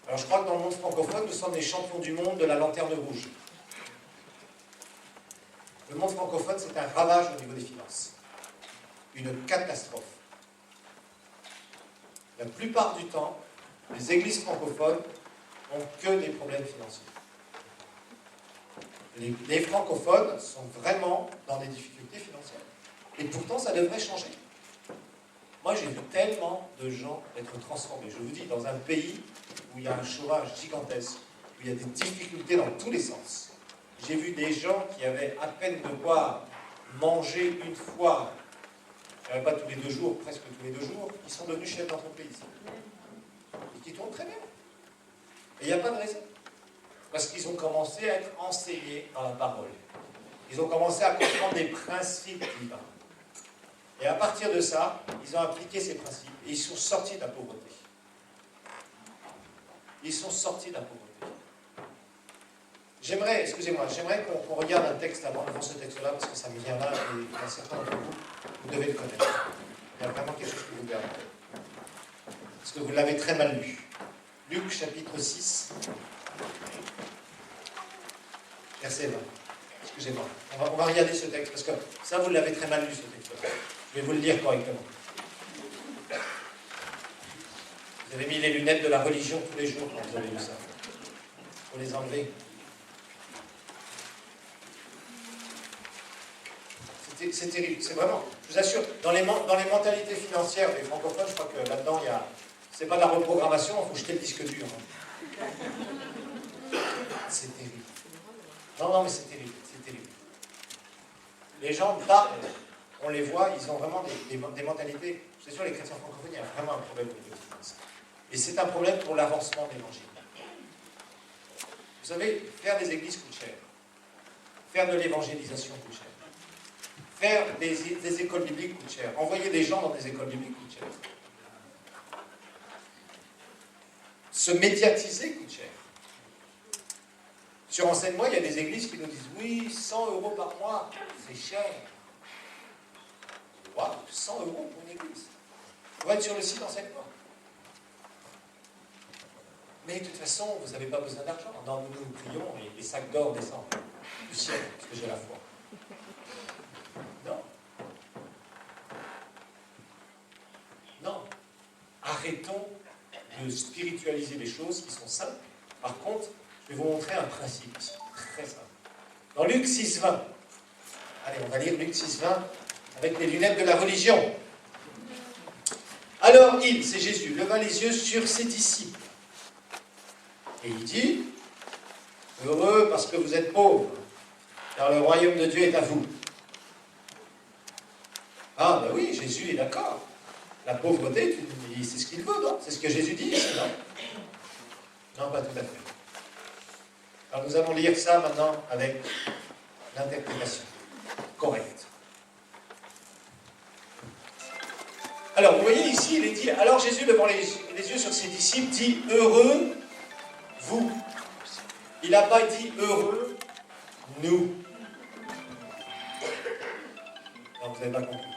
Alors je crois que dans le monde francophone, nous sommes les champions du monde de la lanterne rouge. Le monde francophone, c'est un ravage au niveau des finances. Une catastrophe. La plupart du temps, les églises francophones n'ont que des problèmes financiers. Les francophones sont vraiment dans des difficultés financières. Et pourtant, ça devrait changer. Moi, j'ai vu tellement de gens être transformés. Je vous dis, dans un pays où il y a un chômage gigantesque, où il y a des difficultés dans tous les sens. J'ai vu des gens qui avaient à peine de quoi manger une fois, pas tous les 2 jours, presque tous les 2 jours, qui sont devenus chefs d'entreprise. Et qui tournent très bien. Et il n'y a pas de raison. Parce qu'ils ont commencé à être enseignés dans la parole. Ils ont commencé à comprendre des principes divins. Et à partir de ça, ils ont appliqué ces principes et ils sont sortis de la pauvreté. Ils sont sortis de la pauvreté. J'aimerais qu'on regarde un texte avant ce texte-là, parce que ça me vient là, et un certain d'entre vous, vous devez le connaître. Il y a vraiment quelque chose que vous devez avoir. Parce que vous l'avez très mal lu. Luc chapitre 6, verset 20. Excusez-moi. On va regarder ce texte, parce que ça, vous l'avez très mal lu, ce texte-là. Je vais vous le lire correctement. Vous avez mis les lunettes de la religion tous les jours quand vous avez lu ça. Il faut les enlever. C'est terrible, c'est vraiment, je vous assure, dans les mentalités financières des francophones, je crois que là-dedans, c'est pas de la reprogrammation, il faut jeter le disque dur. C'est terrible. Non, mais c'est terrible, c'est terrible. Les gens parlent, on les voit, ils ont vraiment des mentalités. C'est sûr, les chrétiens francophones, il y a vraiment un problème avec les finances. Et c'est un problème pour l'avancement de l'évangile. Vous savez, faire des églises coûte cher. Faire de l'évangélisation coûte cher. Faire des écoles bibliques coûte cher. Envoyer des gens dans des écoles bibliques coûte cher. Se médiatiser coûte cher. Sur Enseigne-moi, il y a des églises qui nous disent « Oui, 100 € par mois, c'est cher. » Waouh, 100 € pour une église. On va être sur le site Enseigne-moi. Mais de toute façon, vous n'avez pas besoin d'argent. Non, nous prions et les sacs d'or descendent du ciel, parce que j'ai la foi. Non. Non. Arrêtons de spiritualiser les choses qui sont simples. Par contre, je vais vous montrer un principe ici, très simple. Dans Luc 6, 20. Allez, on va lire Luc 6, 20 avec les lunettes de la religion. Alors il, c'est Jésus, leva les yeux sur ses disciples. Et il dit, « Heureux parce que vous êtes pauvres, car le royaume de Dieu est à vous. » Ah, ben oui, Jésus est d'accord. La pauvreté, c'est ce qu'il veut, non? C'est ce que Jésus dit ici, non? Non, pas tout à fait. Alors nous allons lire ça maintenant avec l'interprétation correcte. Alors, vous voyez ici, il est dit, alors Jésus, levant les yeux sur ses disciples, dit, « Heureux, vous. » Il n'a pas dit, « Heureux, nous. » Non, vous n'avez pas compris.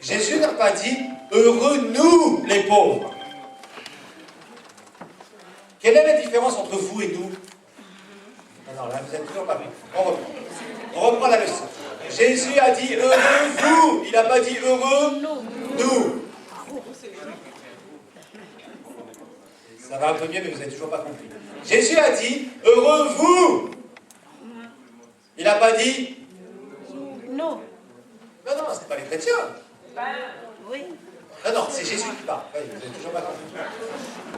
Jésus n'a pas dit « Heureux, nous, les pauvres. » Quelle est la différence entre vous et nous? Non, là, vous êtes toujours pas pris. On reprend la leçon. Jésus a dit « Heureux, vous. » Il n'a pas dit « Heureux, nous. » Ça va un peu mieux, mais vous n'avez toujours pas compris. Jésus a dit « Heureux, vous. » Il n'a pas dit « Non. » Non, ce n'est pas les chrétiens. Oui. Non, c'est Jésus qui parle. Vous n'avez toujours pas compris.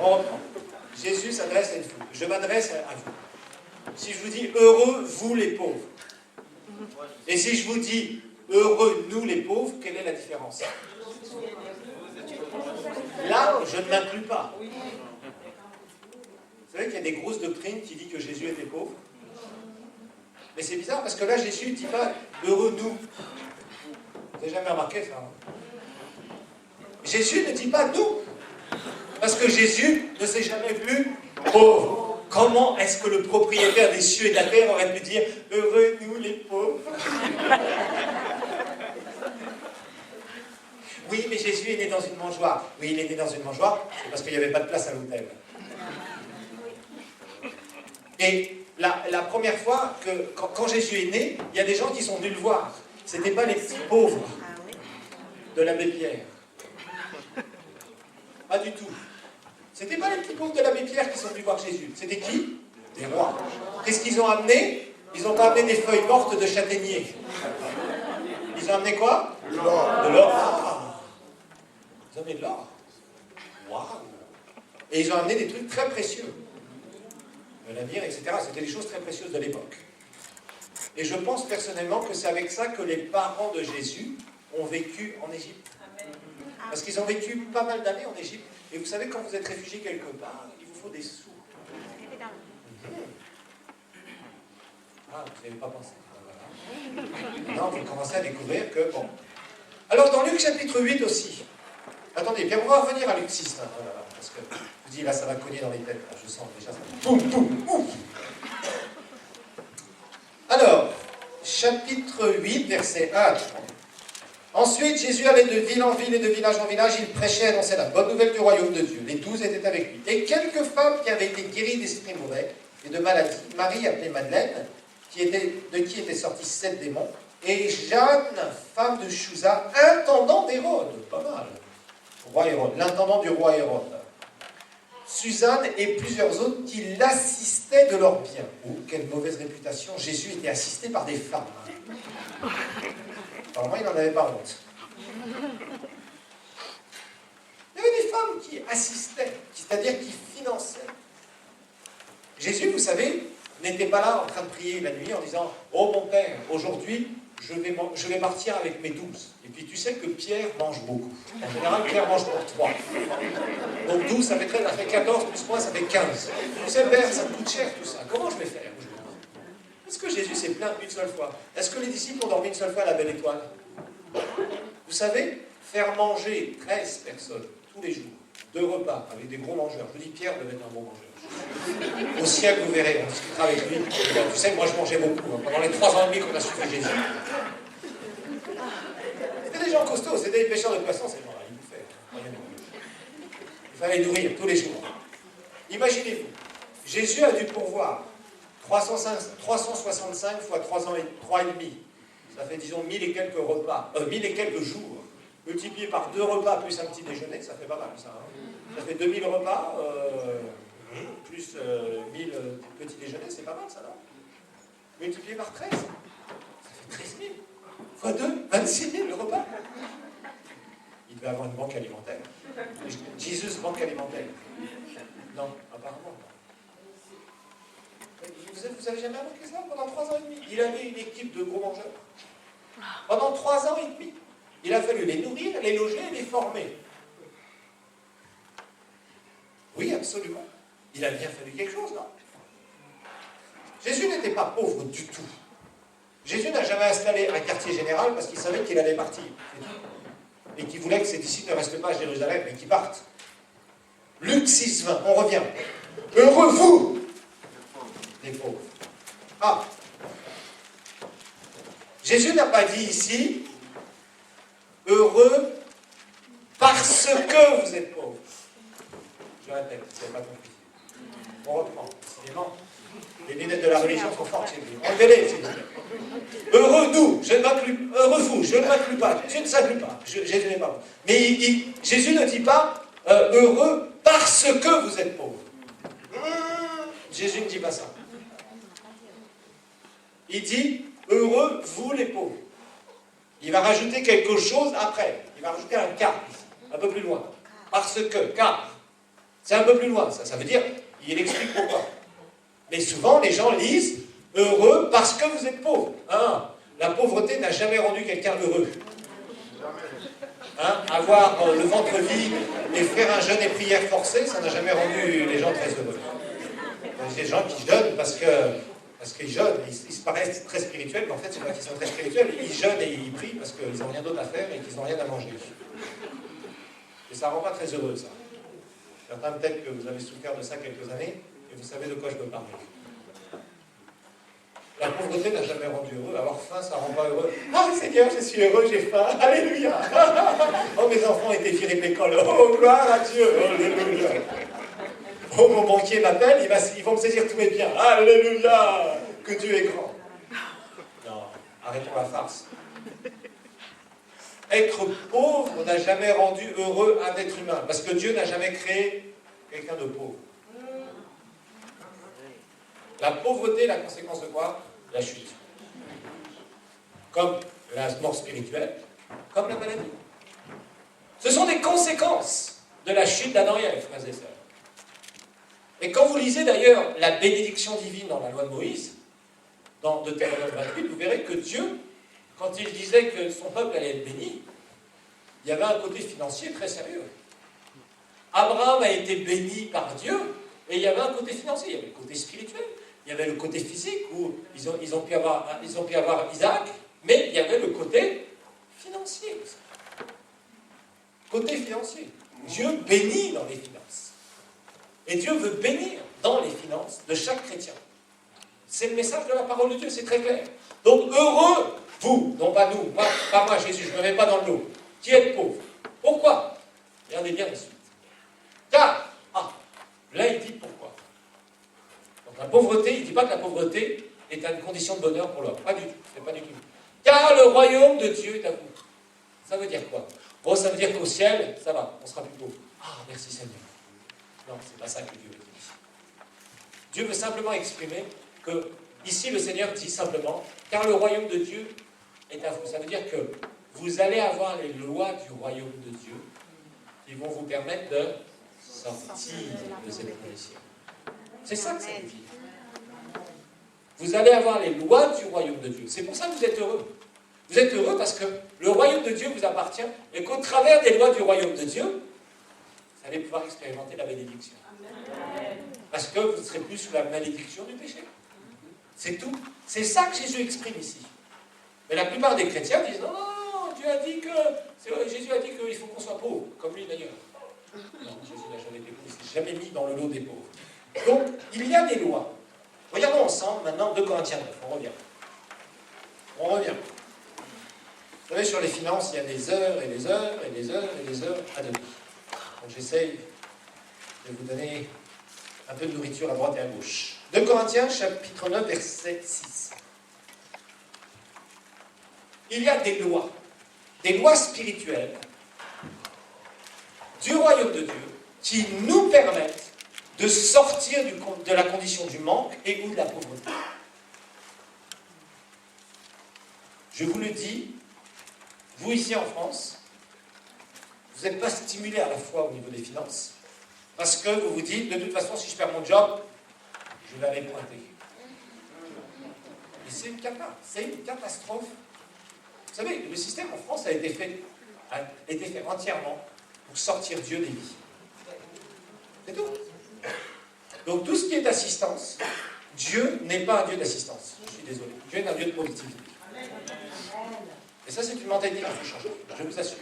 On reprend. Jésus s'adresse à une foule. Je m'adresse à vous. si je vous dis heureux, vous les pauvres? Et si je vous dis heureux, nous les pauvres, quelle est la différence? Là, je ne m'inclus pas. Vous savez qu'il y a des grosses doctrines qui disent que Jésus était pauvre. Mais c'est bizarre parce que là, Jésus ne dit pas heureux nous. Vous n'avez jamais remarqué ça, hein? Jésus ne dit pas nous. Parce que Jésus ne s'est jamais vu pauvre. Comment est-ce que le propriétaire des cieux et de la terre aurait pu dire heureux nous les pauvres? Oui, mais Jésus est né dans une mangeoire. Oui, il est né dans une mangeoire, c'est parce qu'il n'y avait pas de place à l'hôtel. Et la première fois que, quand Jésus est né, il y a des gens qui sont venus le voir. Ce n'étaient pas les petits pauvres de l'abbé Pierre. Pas du tout. Ce n'étaient pas les petits pauvres de l'abbé Pierre qui sont venus voir Jésus. C'était qui? Des rois. Qu'est-ce qu'ils ont amené? Ils n'ont pas amené des feuilles mortes de châtaignier. Ils ont amené quoi? De l'or. De l'or. Ils ont amené de l'or. Waouh! Et ils ont amené des trucs très précieux. Le navire, etc. C'était des choses très précieuses de l'époque. Et je pense personnellement que c'est avec ça que les parents de Jésus ont vécu en Égypte. Parce qu'ils ont vécu pas mal d'années en Égypte. Et vous savez, quand vous êtes réfugié quelque part, il vous faut des sous. Ah, vous n'avez pas pensé. Voilà. Non, vous commencez à découvrir que, bon. Alors, dans Luc chapitre 8 aussi. Attendez, bien, on va revenir à Luc 6. Là, voilà, parce que, je vous dis, là, ça va cogner dans les têtes. Là, je sens déjà ça. Boum, boum, boum. Alors, chapitre 8, verset 1 à 3. Ensuite, Jésus allait de ville en ville et de village en village. Il prêchait et annonçait la bonne nouvelle du royaume de Dieu. Les 12 étaient avec lui. Et quelques femmes qui avaient été guéries d'esprits mauvais et de maladies. Marie, appelée Madeleine, de qui étaient sortis 7 démons. Et Jeanne, femme de Chouza, intendant d'Hérode. Pas mal. Roi Hérode, l'intendant du roi Hérode. Suzanne et plusieurs autres qui l'assistaient de leurs biens. Oh, quelle mauvaise réputation. Jésus était assisté par des femmes. Apparemment, il n'en avait pas honte. Il y avait des femmes qui assistaient, c'est-à-dire qui finançaient. Jésus, vous savez, n'était pas là en train de prier la nuit en disant « Oh mon Père, aujourd'hui, je vais partir avec mes 12. » Et puis tu sais que Pierre mange beaucoup. En général, Pierre mange pour 3. Donc 12, ça fait 13, ça fait 14, plus moi, ça fait 15. Tu sais, Père, ça me coûte cher tout ça. Comment je vais faire aujourd'hui? Est-ce que Jésus s'est plaint une seule fois? Est-ce que les disciples ont dormi une seule fois à la Belle Étoile? Vous savez, faire manger 13 personnes tous les jours, 2 repas avec des gros mangeurs. Je vous dis, Pierre devait être un bon mangeur. Au ciel, vous verrez, on discutera avec lui. Tu sais, moi je mangeais beaucoup. Hein. Pendant les 3 ans et demi qu'on a suivi Jésus. C'était des gens costauds, c'était des pêcheurs de poissons, c'est normal, ils bouffaient. Il fallait nourrir tous les jours. Imaginez-vous, Jésus a dû pourvoir 365 fois 3 ans et 3 et demi. Ça fait, disons, 1000 et quelques repas, 1000 et quelques jours, multiplié par 2 repas plus un petit déjeuner, ça fait pas mal, ça. Hein. Ça fait 2000 repas, plus 1000 petits déjeuners, c'est pas mal, ça, non? Multiplié par 13, ça fait 13 000. Fois 2, 26 000 repas. Il devait avoir une banque alimentaire. Jesus, banque alimentaire. Non, apparemment, non. Vous avez jamais remarqué ça? Pendant 3 ans et demi, il avait une équipe de gros mangeurs. Pendant 3 ans et demi, il a fallu les nourrir, les loger et les former. Oui, absolument. Il a bien fallu quelque chose, non? Jésus n'était pas pauvre du tout. Jésus n'a jamais installé un quartier général parce qu'il savait qu'il allait partir. Et qu'il voulait que ses disciples ne restent pas à Jérusalem, mais qu'ils partent. Luc 6, 20, on revient. Heureux vous, les pauvres. Ah, Jésus n'a pas dit ici, heureux parce que vous êtes pauvres. Je répète, vous n'avez pas compris. On reprend, décidément. Les lunettes de la religion sont fortes chez vous. Enlevez-les, s'il vous plaît. Heureux nous, je ne m'inclus, heureux vous, je ne m'inclus pas, je ne s'inclus pas. Jésus n'est pas bon. Mais Jésus ne dit pas heureux parce que vous êtes pauvres. Jésus ne dit pas ça. Il dit heureux vous les pauvres. Il va rajouter quelque chose après. Il va rajouter un car, un peu plus loin. Parce que, car. C'est un peu plus loin, ça veut dire, il explique pourquoi. Mais souvent, les gens lisent « heureux parce que vous êtes pauvre hein. ». La pauvreté n'a jamais rendu quelqu'un heureux. Hein, avoir le ventre vide et faire un jeûne et prière forcée, ça n'a jamais rendu les gens très heureux. Il y a des gens qui jeûnent parce qu'ils jeûnent, ils se paraissent très spirituels, mais en fait, c'est pas qu'ils sont très spirituels, ils jeûnent et ils prient parce qu'ils n'ont rien d'autre à faire et qu'ils n'ont rien à manger. Et ça ne rend pas très heureux, ça. Certains, peut-être que vous avez souffert de ça quelques années, et vous savez de quoi je veux parler. La pauvreté n'a jamais rendu heureux. Avoir faim, ça ne rend pas heureux. Ah Seigneur, je suis heureux, j'ai faim. Alléluia. Oh, mes enfants étaient virés de l'école. Oh, gloire à Dieu. Alléluia. Oh, mon banquier m'appelle, ils vont me saisir tous mes biens. Alléluia. Que Dieu est grand. Non, arrêtons la farce. Être pauvre n'a jamais rendu heureux un être humain. Parce que Dieu n'a jamais créé quelqu'un de pauvre. La pauvreté est la conséquence de quoi? La chute. Comme la mort spirituelle, comme la maladie. Ce sont des conséquences de la chute d'Adam et Ève, frères et sœurs. Et quand vous lisez d'ailleurs la bénédiction divine dans la loi de Moïse, dans Deutéronome 28, vous verrez que Dieu, quand il disait que son peuple allait être béni, il y avait un côté financier très sérieux. Abraham a été béni par Dieu, et il y avait un côté financier, il y avait le côté spirituel. Il y avait le côté physique où ils ont pu avoir Isaac, mais il y avait le côté financier aussi. Côté financier. Dieu bénit dans les finances. Et Dieu veut bénir dans les finances de chaque chrétien. C'est le message de la parole de Dieu, c'est très clair. Donc heureux, vous, non pas nous, pas moi Jésus, je ne me mets pas dans le lot, qui êtes pauvre. Pourquoi? Regardez bien la suite. Car, là il dit pourquoi. La pauvreté, il ne dit pas que la pauvreté est une condition de bonheur pour l'homme. Pas du tout. C'est pas du tout. Car le royaume de Dieu est à vous. Ça veut dire quoi? Bon, ça veut dire qu'au ciel, ça va, on sera plus pauvre. Ah, merci Seigneur. Non, c'est pas ça que Dieu veut dire. Dieu veut simplement exprimer que, ici, le Seigneur dit simplement, car le royaume de Dieu est à vous. Ça veut dire que vous allez avoir les lois du royaume de Dieu qui vont vous permettre de sortir de cette condition. C'est ça que ça veut dire. Vous allez avoir les lois du royaume de Dieu. C'est pour ça que vous êtes heureux. Vous êtes heureux parce que le royaume de Dieu vous appartient et qu'au travers des lois du royaume de Dieu, vous allez pouvoir expérimenter la bénédiction. Parce que vous ne serez plus sous la malédiction du péché. C'est tout. C'est ça que Jésus exprime ici. Mais la plupart des chrétiens disent non, Dieu a dit que. Jésus a dit qu'il faut qu'on soit pauvre, comme lui d'ailleurs. Non, Jésus n'a jamais été pauvre, il ne s'est jamais mis dans le lot des pauvres. Donc, il y a des lois. Regardons ensemble maintenant 2 Corinthiens 9. On revient. Vous savez, sur les finances, il y a des heures et des heures et des heures et des heures à donner. Donc, j'essaye de vous donner un peu de nourriture à droite et à gauche. 2 Corinthiens, chapitre 9, verset 6. Il y a des lois spirituelles du royaume de Dieu qui nous permettent de sortir de la condition du manque et ou de la pauvreté. Je vous le dis, vous ici en France, vous n'êtes pas stimulé à la fois au niveau des finances, parce que vous vous dites, de toute façon, si je perds mon job, je vais aller pointer. Et c'est une catastrophe. Vous savez, le système en France a été fait entièrement pour sortir Dieu des vies. C'est tout. Donc tout ce qui est assistance, Dieu n'est pas un Dieu d'assistance. Je suis désolé. Dieu est un Dieu de productivité. Et ça, c'est une mentalité qu'il faut changer, je vous assure.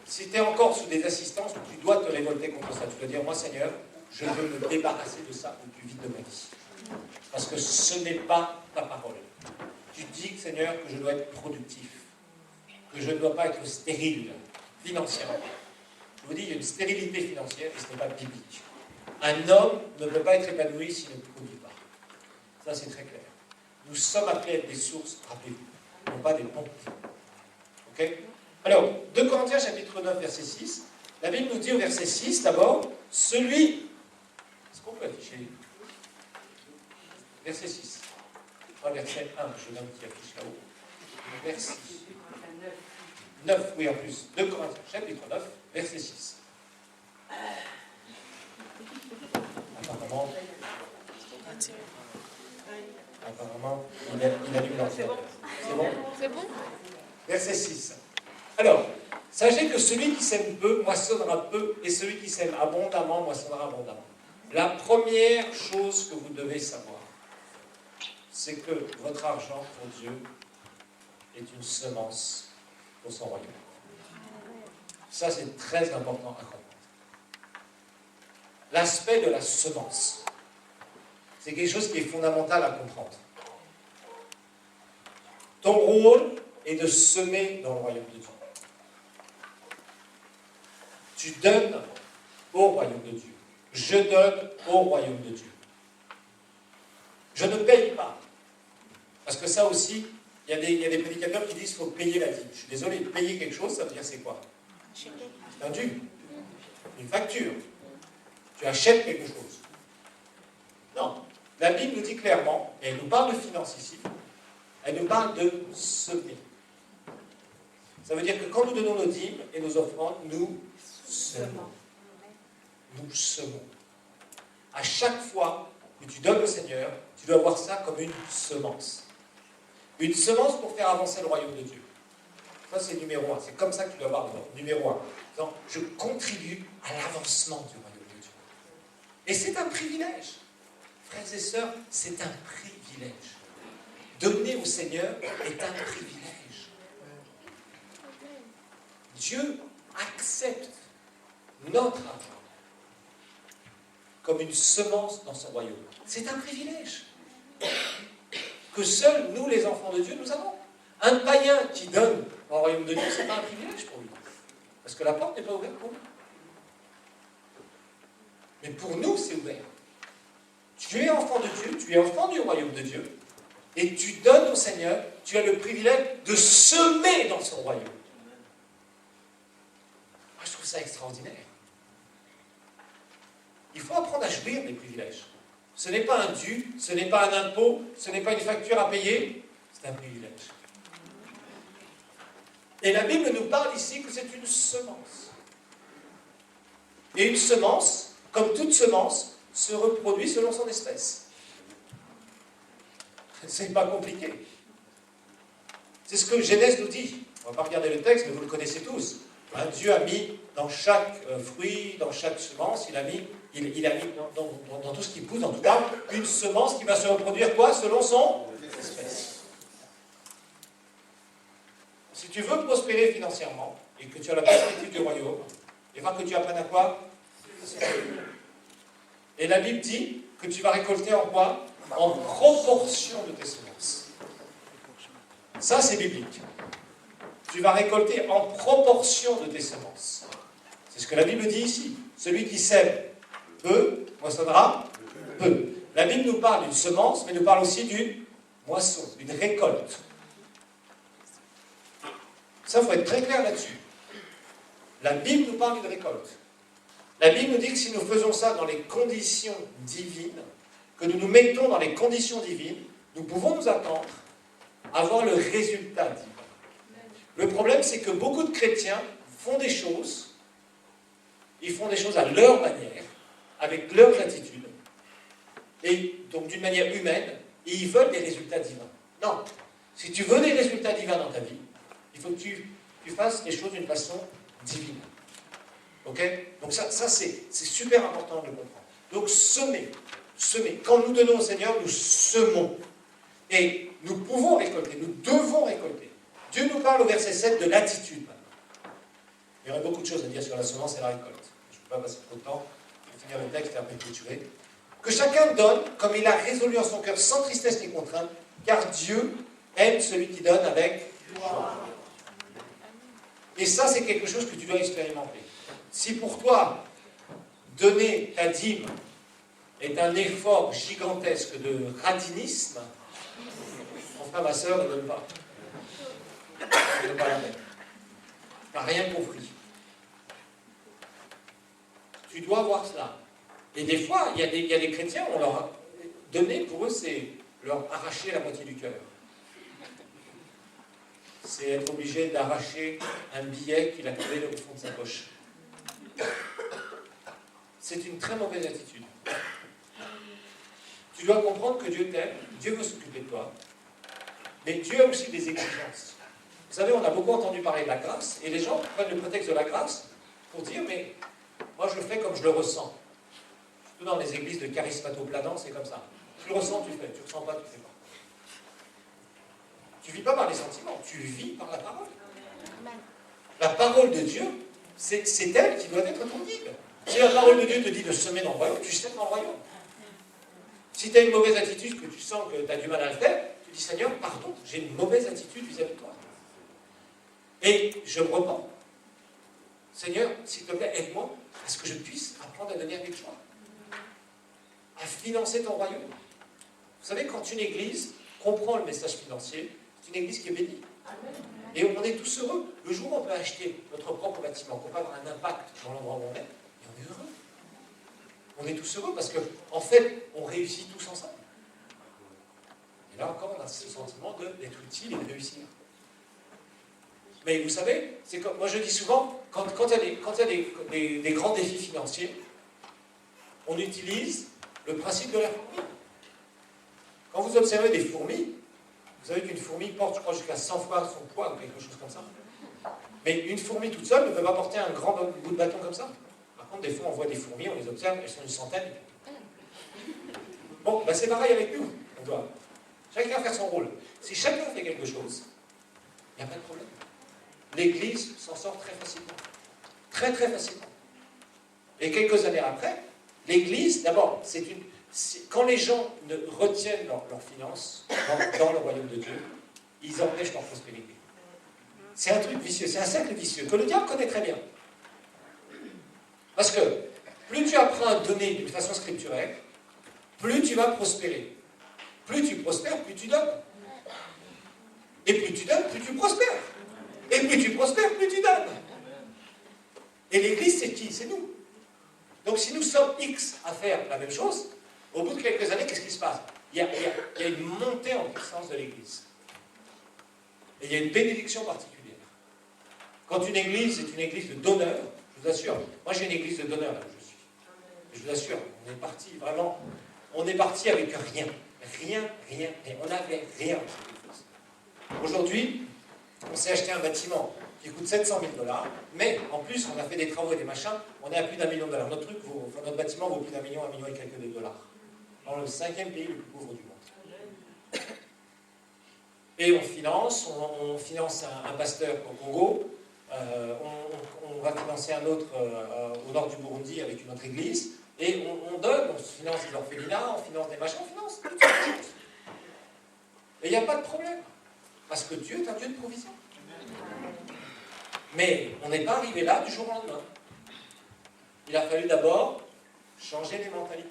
Si tu es encore sous des assistances, tu dois te révolter contre ça. Tu dois dire, moi Seigneur, je veux me débarrasser de ça le plus vite de ma vie. Parce que ce n'est pas ta parole. Tu dis, Seigneur, que je dois être productif, que je ne dois pas être stérile financièrement. Je vous dis, il y a une stérilité financière et ce n'est pas biblique. Un homme ne peut pas être épanoui s'il ne produit pas. Ça, c'est très clair. Nous sommes appelés à être des sources, rappelez-vous, non pas des pompes. Ok? Alors, 2 Corinthiens, chapitre 9, verset 6. La Bible nous dit au verset 6, d'abord, celui... Est-ce qu'on peut afficher? Verset 6. Pas verset 1, je l'homme qui affiche là-haut. Verset 9, oui, en plus. 2 Corinthiens, chapitre 9, verset 6. Apparemment, Apparemment, il allume l'ordinateur. C'est bon? C'est bon? Verset 6. Alors, sachez que celui qui sème peu moissonnera peu, et celui qui sème abondamment moissonnera abondamment. La première chose que vous devez savoir, c'est que votre argent pour Dieu est une semence pour son royaume. Ça, c'est très important à comprendre. L'aspect de la semence, c'est quelque chose qui est fondamental à comprendre. Ton rôle est de semer dans le royaume de Dieu. Tu donnes au royaume de Dieu. Je donne au royaume de Dieu. Je ne paye pas. Parce que ça aussi, il y a des prédicateurs qui disent qu'il faut payer la dîme. Je suis désolé, payer quelque chose, ça veut dire c'est quoi? C'est un dû. Une facture. Tu achètes quelque chose. Non. La Bible nous dit clairement, et elle nous parle de finances ici, elle nous parle de semer. Ça veut dire que quand nous donnons nos dîmes et nos offrandes, nous semons. Nous semons. À chaque fois que tu donnes au Seigneur, tu dois voir ça comme une semence. Une semence pour faire avancer le royaume de Dieu. Ça, c'est numéro 1. C'est comme ça que tu dois voir numéro 1. Donc, je contribue à l'avancement du royaume de Dieu. Et c'est un privilège. Frères et sœurs, c'est un privilège. Donner au Seigneur est un privilège. Dieu accepte notre argent comme une semence dans son royaume. C'est un privilège que seuls nous, les enfants de Dieu, nous avons. Un païen qui donne dans le royaume de Dieu, ce n'est pas un privilège pour lui. Parce que la porte n'est pas ouverte pour lui. Mais pour nous, c'est ouvert. Tu es enfant de Dieu, tu es enfant du royaume de Dieu, et tu donnes au Seigneur, tu as le privilège de semer dans son royaume. Moi, je trouve ça extraordinaire. Il faut apprendre à jouir des privilèges. Ce n'est pas un dû, ce n'est pas un impôt, ce n'est pas une facture à payer, c'est un privilège. Et la Bible nous parle ici que c'est une semence. Et une semence, comme toute semence, se reproduit selon son espèce. C'est pas compliqué. C'est ce que Genèse nous dit. On ne va pas regarder le texte, mais vous le connaissez tous. Dieu a mis dans chaque fruit, dans chaque semence, il a mis dans tout ce qui pousse, en tout cas, une semence qui va se reproduire quoi? Selon son espèce. Si tu veux prospérer financièrement, et que tu as la perspective du royaume, il va que tu apprennes à quoi? Et la Bible dit que tu vas récolter en quoi? En proportion de tes semences. Ça, c'est biblique. Tu vas récolter en proportion de tes semences. C'est ce que la Bible dit ici. Celui qui sème peu, moissonnera peu. La Bible nous parle d'une semence, mais nous parle aussi d'une moisson, d'une récolte. Ça, il faut être très clair là-dessus. La Bible nous parle d'une récolte. La Bible nous dit que si nous faisons ça dans les conditions divines, que nous nous mettons dans les conditions divines, nous pouvons nous attendre à voir le résultat divin. Le problème, c'est que beaucoup de chrétiens font des choses, ils font des choses à leur manière, avec leurs attitudes, et donc d'une manière humaine, et ils veulent des résultats divins. Non, si tu veux des résultats divins dans ta vie, il faut que tu fasses les choses d'une façon divine. Ok? Donc ça c'est super important de le comprendre. Donc semer. Quand nous donnons au Seigneur, nous semons. Et nous pouvons récolter, nous devons récolter. Dieu nous parle au verset 7 de l'attitude. Il y aurait beaucoup de choses à dire sur la semence et la récolte. Je ne peux pas passer trop de temps. Je vais finir le texte et après clôturer. Que chacun donne comme il a résolu en son cœur, sans tristesse ni contrainte, car Dieu aime celui qui donne avec joie. Et ça, c'est quelque chose que tu dois expérimenter. Si pour toi, donner ta dîme est un effort gigantesque de radinisme, mon frère, ma soeur ne donne pas. Ne donne pas la même. Tu n'as rien compris. Tu dois voir cela. Et des fois, il y a des chrétiens, on leur a donné, pour eux, c'est leur arracher la moitié du cœur. C'est être obligé d'arracher un billet qu'il a trouvé au fond de sa poche. C'est une très mauvaise attitude. Tu dois comprendre que Dieu t'aime, Dieu veut s'occuper de toi, mais Dieu a aussi des exigences. Vous savez, on a beaucoup entendu parler de la grâce, et les gens prennent le prétexte de la grâce pour dire, mais moi je le fais comme je le ressens. Surtout dans les églises de charismatoplanants, c'est comme ça. Tu le ressens, tu fais. Tu ne ressens pas, tu ne fais pas. Tu ne vis pas par les sentiments, tu vis par la parole. La parole de Dieu, c'est elle qui doit être ton guide. Si la parole de Dieu te dit de semer dans le royaume, tu sèmes dans le royaume. Si tu as une mauvaise attitude, que tu sens que tu as du mal à le faire, tu dis, Seigneur, pardon, j'ai une mauvaise attitude vis-à-vis de toi. Et je me repens. Seigneur, s'il te plaît, aide-moi à ce que je puisse apprendre à donner avec joie. À financer ton royaume. Vous savez, quand une église comprend le message financier, c'est une église qui est bénie. Et on est tous heureux. Le jour où on peut acheter notre propre bâtiment, qu'on peut avoir un impact dans l'endroit où on est, et on est heureux. On est tous heureux parce qu'en fait, on réussit tous ensemble. Et là encore, on a ce sentiment d'être utile et de réussir. Mais vous savez, c'est comme moi je dis souvent, quand il y a des grands défis financiers, on utilise le principe de la fourmi. Quand vous observez des fourmis, vous savez qu'une fourmi porte, je crois, jusqu'à 100 fois son poids ou quelque chose comme ça. Mais une fourmi toute seule ne peut pas porter un grand bout de bâton comme ça. Par contre, des fois, on voit des fourmis, on les observe, elles sont une centaine. Bon, ben c'est pareil avec nous. On doit chacun faire son rôle. Si chacun fait quelque chose, il n'y a pas de problème. L'Église s'en sort très facilement. Très, très facilement. Et quelques années après, l'Église, d'abord, quand les gens ne retiennent leurs finances dans le royaume de Dieu, ils empêchent leur prospérité. C'est un truc vicieux, c'est un cercle vicieux que le diable connaît très bien. Parce que plus tu apprends à donner d'une façon scripturelle, plus tu vas prospérer. Plus tu prospères, plus tu donnes. Et plus tu donnes, plus tu prospères. Et plus tu prospères, plus tu donnes. Et l'Église, c'est qui? C'est nous. Donc si nous sommes X à faire la même chose, au bout de quelques années, qu'est-ce qui se passe? Il y a une montée en puissance de l'Église. Et il y a une bénédiction particulière. Quand une Église est une Église de donneurs, je vous assure, moi j'ai une Église de donneurs là où je suis. Et je vous assure, on est parti vraiment, on est parti avec rien. Rien. On n'avait rien. Aujourd'hui, on s'est acheté un bâtiment qui coûte 700 000 $, mais en plus, on a fait des travaux et des machins, on est à plus d'1 million de dollars. Notre bâtiment vaut plus d'1 million et quelques de dollars. Dans le 5e pays le plus pauvre du monde. Et on finance un pasteur au Congo, on va financer un autre au nord du Burundi avec une autre église, et on donne, on finance des orphelinats, on finance des machins, on finance toutes sortes de choses. Et il n'y a pas de problème, parce que Dieu est un Dieu de provision. Mais on n'est pas arrivé là du jour au lendemain. Il a fallu d'abord changer les mentalités.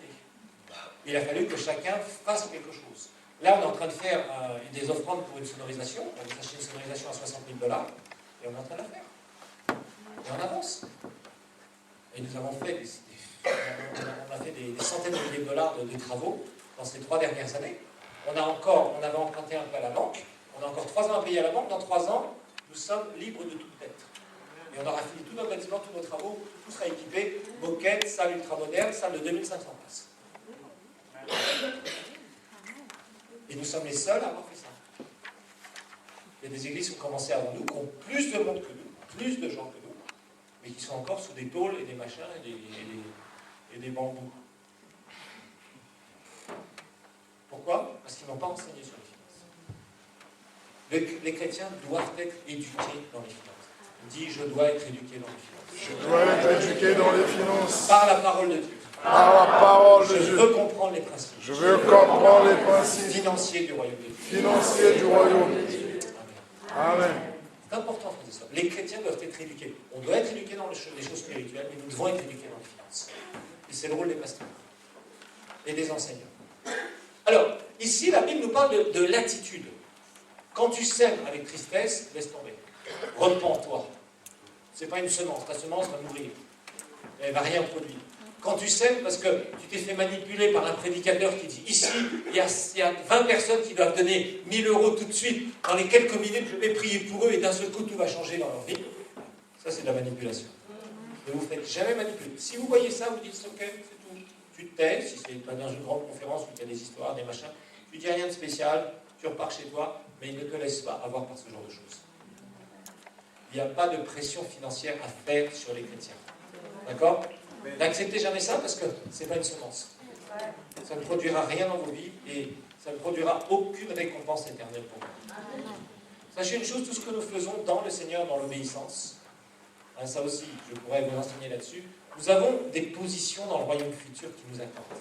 Il a fallu que chacun fasse quelque chose. Là, on est en train de faire des offrandes pour une sonorisation. On va acheter une sonorisation à 60 000 $, et on est en train de la faire. Et on avance. Et nous avons fait des centaines de milliers de dollars de travaux dans ces 3 dernières années. On avait emprunté un peu à la banque. On a encore 3 ans à payer à la banque. Dans 3 ans, nous sommes libres de toute dette. Et on aura fini tous nos bâtiments, tous nos travaux, tout sera équipé, moquette, salle ultramoderne, salle de 2500 places. Et nous sommes les seuls à avoir fait ça. Il y a des églises qui ont commencé avant nous, qui ont plus de monde que nous, plus de gens que nous, mais qui sont encore sous des tôles et des machins et des bambous. Pourquoi? Parce qu'ils n'ont pas enseigné sur les finances. Les chrétiens doivent être éduqués dans les finances. Dis, je dois être éduqué dans les finances. Je dois être éduqué dans les finances. Par la parole de Dieu. Par la parole de Dieu. Je veux comprendre les principes. Je veux comprendre les principes financiers du royaume de Dieu. Financiers du royaume de Dieu. Amen. C'est important, frères et sœurs. Les chrétiens doivent être éduqués. On doit être éduqués dans les choses spirituelles, mais nous devons être éduqués dans les finances. Et c'est le rôle des pasteurs et des enseignants. Alors, ici, la Bible nous parle de l'attitude. Quand tu sèmes avec tristesse, laisse tomber. Repens-toi. Ce n'est pas une semence. Ta semence va mourir. Elle ne va rien produire. Quand tu sèmes, parce que tu t'es fait manipuler par un prédicateur qui dit ici, il y a 20 personnes qui doivent donner 1000 € tout de suite, dans les quelques minutes, je vais prier pour eux et d'un seul coup, tout va changer dans leur vie. Ça, c'est de la manipulation. Ne vous faites jamais manipuler. Si vous voyez ça, vous dites ok, c'est tout. tu te tais, si c'est dans une grande conférence où il y a des histoires, des machins, tu dis rien de spécial, tu repars chez toi, mais il ne te laisse pas avoir par ce genre de choses. Il n'y a pas de pression financière à faire sur les chrétiens. D'accord? N'acceptez jamais ça parce que ce n'est pas une semence. Ça ne produira rien dans vos vies et ça ne produira aucune récompense éternelle pour vous. Sachez une chose, tout ce que nous faisons dans le Seigneur, dans l'obéissance, hein, ça aussi, je pourrais vous enseigner là-dessus, nous avons des positions dans le royaume futur qui nous attendent.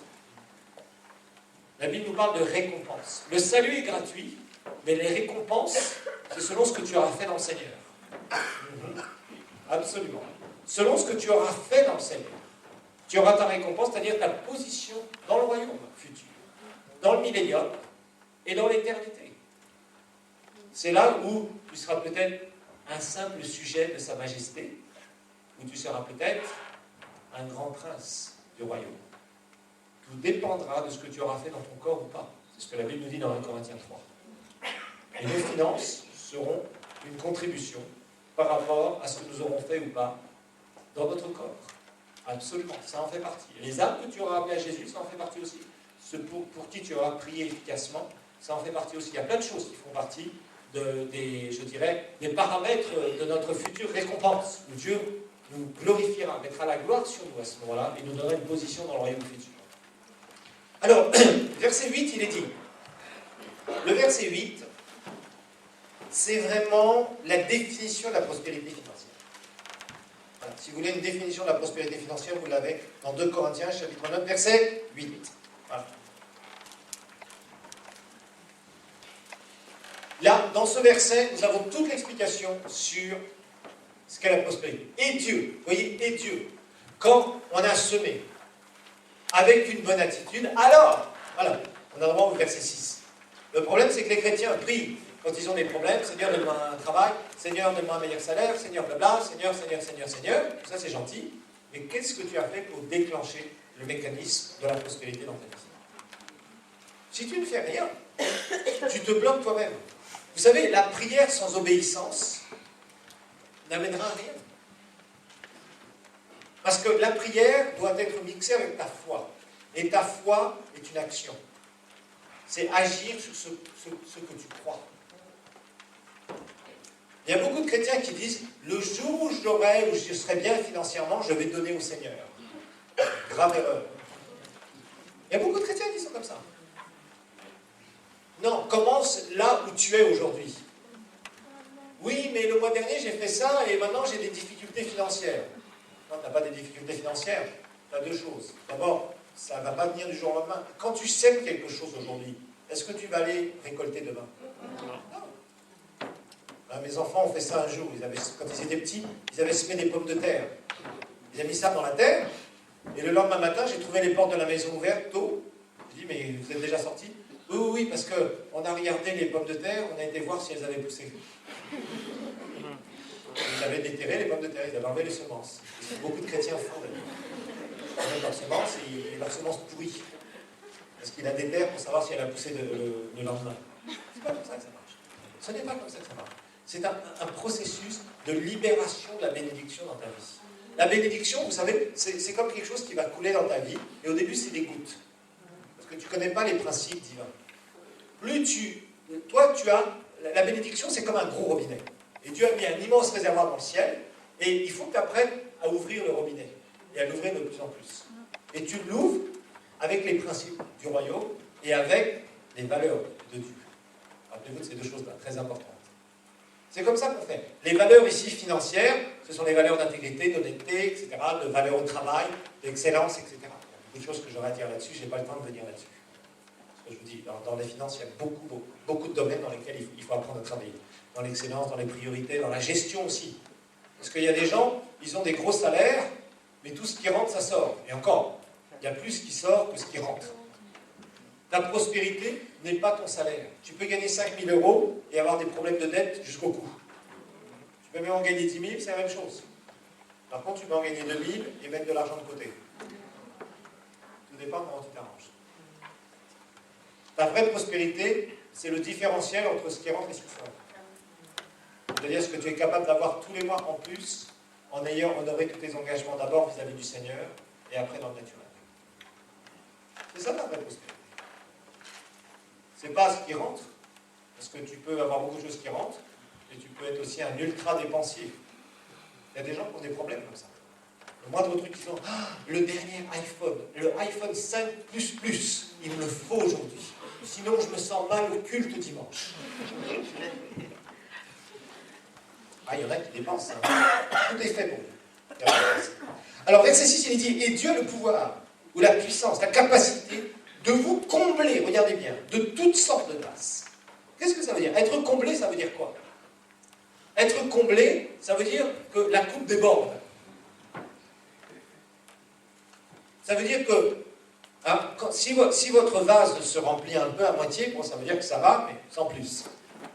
La Bible nous parle de récompense. Le salut est gratuit, mais les récompenses, c'est selon ce que tu auras fait dans le Seigneur. Absolument. Selon ce que tu auras fait dans le Seigneur, tu auras ta récompense, c'est-à-dire ta position dans le royaume futur, dans le millénium et dans l'éternité. C'est là où tu seras peut-être un simple sujet de sa majesté, où tu seras peut-être un grand prince du royaume. Tout dépendra de ce que tu auras fait dans ton corps ou pas. C'est ce que la Bible nous dit dans 1 Corinthiens 3. Et nos finances seront une contribution par rapport à ce que nous aurons fait ou pas dans notre corps. Absolument, ça en fait partie. Et les âmes que tu auras appelées à Jésus, ça en fait partie aussi. Ceux pour qui tu auras prié efficacement, ça en fait partie aussi. Il y a plein de choses qui font partie des paramètres de notre future récompense, où Dieu nous glorifiera, mettra la gloire sur nous à ce moment-là, et nous donnera une position dans le royaume futur. Alors, verset 8, il est dit. Le verset 8, c'est vraiment la définition de la prospérité financière. Voilà. Si vous voulez une définition de la prospérité financière, vous l'avez dans 2 Corinthiens, chapitre 9, verset 8. Voilà. Là, dans ce verset, nous avons toute l'explication sur ce qu'est la prospérité. Et Dieu, vous voyez, et Dieu, quand on a semé avec une bonne attitude, alors, voilà, on a vraiment au verset 6. Le problème, c'est que les chrétiens prient quand ils ont des problèmes, Seigneur, donne-moi un travail, Seigneur, donne-moi un meilleur salaire, Seigneur, blabla, Seigneur, Seigneur, Seigneur, Seigneur, tout ça c'est gentil, mais qu'est-ce que tu as fait pour déclencher le mécanisme de la prospérité dans ta vie? Si tu ne fais rien, tu te bloques toi-même. Vous savez, la prière sans obéissance n'amènera à rien. Parce que la prière doit être mixée avec ta foi. Et ta foi est une action. C'est agir sur ce que tu crois. Il y a beaucoup de chrétiens qui disent « Le jour où je serai bien financièrement, je vais donner au Seigneur. » Grave erreur. Il y a beaucoup de chrétiens qui sont comme ça. Non, commence là où tu es aujourd'hui. Oui, mais le mois dernier, j'ai fait ça et maintenant, j'ai des difficultés financières. Non, tu n'as pas des difficultés financières. Tu as deux choses. D'abord, ça ne va pas venir du jour au lendemain. Quand tu sèmes quelque chose aujourd'hui, est-ce que tu vas aller récolter demain? Non. Ben, mes enfants ont fait ça un jour. Quand ils étaient petits, ils avaient semé des pommes de terre. Ils avaient mis ça dans la terre. Et le lendemain matin, j'ai trouvé les portes de la maison ouvertes tôt. Je dis, mais vous êtes déjà sortis? Oui, oui, oui, parce qu'on a regardé les pommes de terre, on a été voir si elles avaient poussé. Ils avaient déterré les pommes de terre, ils avaient enlevé les semences. Et beaucoup de chrétiens font d'ailleurs. Ils enlèvent leurs semences et leurs semences pourries. Parce qu'il a des terres pour savoir si elle a poussé le lendemain. C'est pas comme ça que ça marche. Ce n'est pas comme ça que ça marche. C'est un processus de libération de la bénédiction dans ta vie. La bénédiction, vous savez, c'est comme quelque chose qui va couler dans ta vie, et au début, c'est des gouttes. Parce que tu ne connais pas les principes divins. Toi, tu as, la bénédiction, c'est comme un gros robinet. Et Dieu a mis un immense réservoir dans le ciel, et il faut que tu apprennes à ouvrir le robinet, et à l'ouvrir de plus en plus. Et tu l'ouvres avec les principes du royaume, et avec les valeurs de Dieu. Rappelez-vous de ces deux choses-là, très importantes. C'est comme ça qu'on fait. Les valeurs ici financières, ce sont les valeurs d'intégrité, d'honnêteté, etc., de valeur au travail, d'excellence, etc. Il y a beaucoup de choses que j'aurais à dire là-dessus, je n'ai pas le temps de venir là-dessus. Parce que je vous dis, dans les finances, il y a beaucoup de domaines dans lesquels il faut apprendre à travailler. Dans l'excellence, dans les priorités, dans la gestion aussi. Parce qu'il y a des gens, ils ont des gros salaires, mais tout ce qui rentre, ça sort. Et encore, il y a plus qui sort que ce qui rentre. Ta prospérité n'est pas ton salaire. Tu peux gagner 5 000 € et avoir des problèmes de dette jusqu'au cou. Tu peux même en gagner 10 000, c'est la même chose. Par contre, tu peux en gagner 2 000 et mettre de l'argent de côté. Tout dépend de comment tu t'arranges. Ta vraie prospérité, c'est le différentiel entre ce qui rentre et ce qui sort. C'est-à-dire ce que tu es capable d'avoir tous les mois en plus, en ayant honoré tous tes engagements d'abord vis-à-vis du Seigneur et après dans le naturel. C'est ça la vraie prospérité. C'est pas ce qui rentre, parce que tu peux avoir beaucoup de choses qui rentrent, mais tu peux être aussi un ultra dépensier. Il y a des gens qui ont des problèmes comme ça. Le moindre truc qu'ils ont, le dernier iPhone, le iPhone 5 Plus, il me le faut aujourd'hui. Sinon, je me sens mal au culte dimanche. Ah, il y en a qui dépensent. Hein. Tout est fait pour eux. Alors, verset 6, il dit, et Dieu le pouvoir, ou la puissance, la capacité de vous combler, regardez bien, de toutes sortes de grâces. Qu'est-ce que ça veut dire? Être comblé, ça veut dire quoi? Être comblé, ça veut dire que la coupe déborde. Ça veut dire que hein, si votre vase se remplit un peu à moitié, bon, ça veut dire que ça va, mais sans plus.